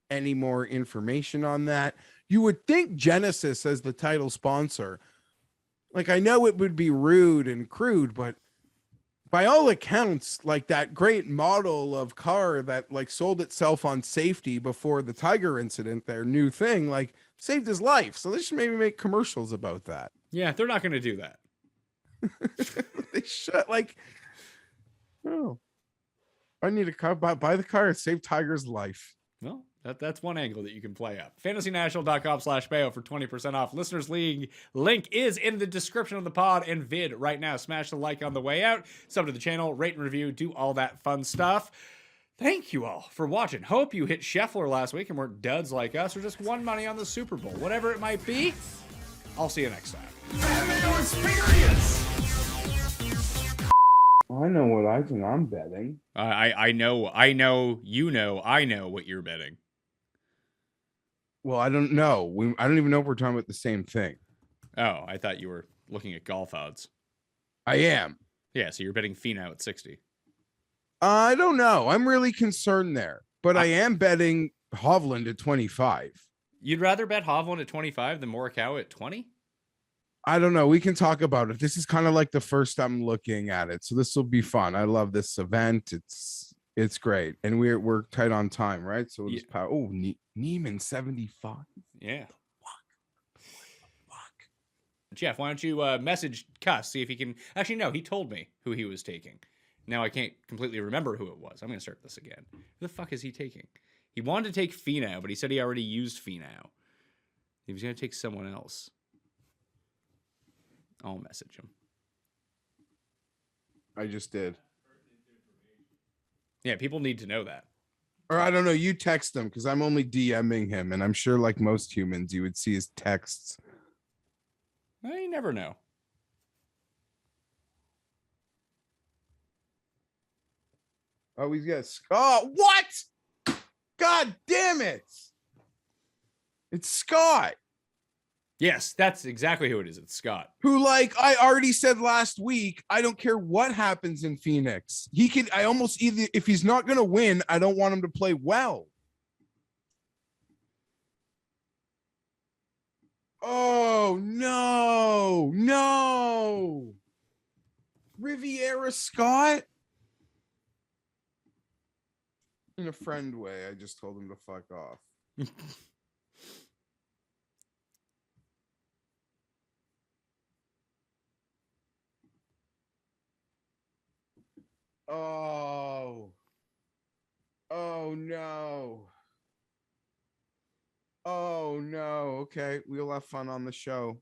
any more information on that? You would think Genesis as the title sponsor. Like, I know it would be rude and crude, but by all accounts, like that great model of car that like sold itself on safety before the Tiger incident, their new thing, like saved his life. So they should maybe make commercials about that. Yeah, they're not going to do that. They should. Like, oh, I need a car. Buy the car and save Tiger's life. Well, that's one angle that you can play up. FantasyNational.com/Mayo for 20% off. Listeners League link is in the description of the pod and vid right now. Smash the like on the way out. Sub to the channel, rate and review, do all that fun stuff. Thank you all for watching. Hope you hit Scheffler last week and weren't duds like us or just won money on the Super Bowl. Whatever it might be, I'll see you next time. Fat Mayo Experience! I know what I think I'm betting. I know what you're betting. Well, I don't know. I don't even know if we're talking about the same thing. Oh, I thought you were looking at golf odds. I am. Yeah, so you're betting Finau at 60. I don't know. I'm really concerned there, but I am betting Hovland at 25. You'd rather bet Hovland at 25 than Morikawa at 20? I don't know. We can talk about it. This is kind of like the first I'm looking at it, so this will be fun. I love this event. It's great, and we're tight on time, right? So we'll just power. Oh, Neiman 75. Yeah. Fuck. Jeff, why don't you message Cuss, see if he can. Actually, no, he told me who he was taking. Now I can't completely remember who it was. I'm gonna start this again. Who the fuck is he taking? He wanted to take Finau, but he said he already used Finau. He was gonna take someone else. I'll message him. I just did. Yeah, people need to know that. Or I don't know. You text him because I'm only DMing him, and I'm sure, like most humans, you would see his texts. Well, you never know. Oh, he's got. Oh, what? God damn it! It's Scott. Yes, that's exactly who it is. It's Scott. Who, like I already said last week, I don't care what happens in Phoenix. He could. I almost either if he's not going to win, I don't want him to play well. Oh no, no! Riviera Scott. In a friend way, I just told him to fuck off. Oh. Oh no. Oh no. Okay, we'll have fun on the show.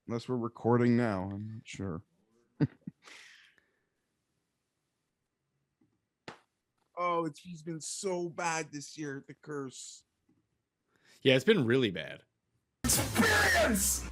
Unless we're recording now, I'm not sure. Oh, he's been so bad this year, the curse. Yeah, it's been really bad. Experience!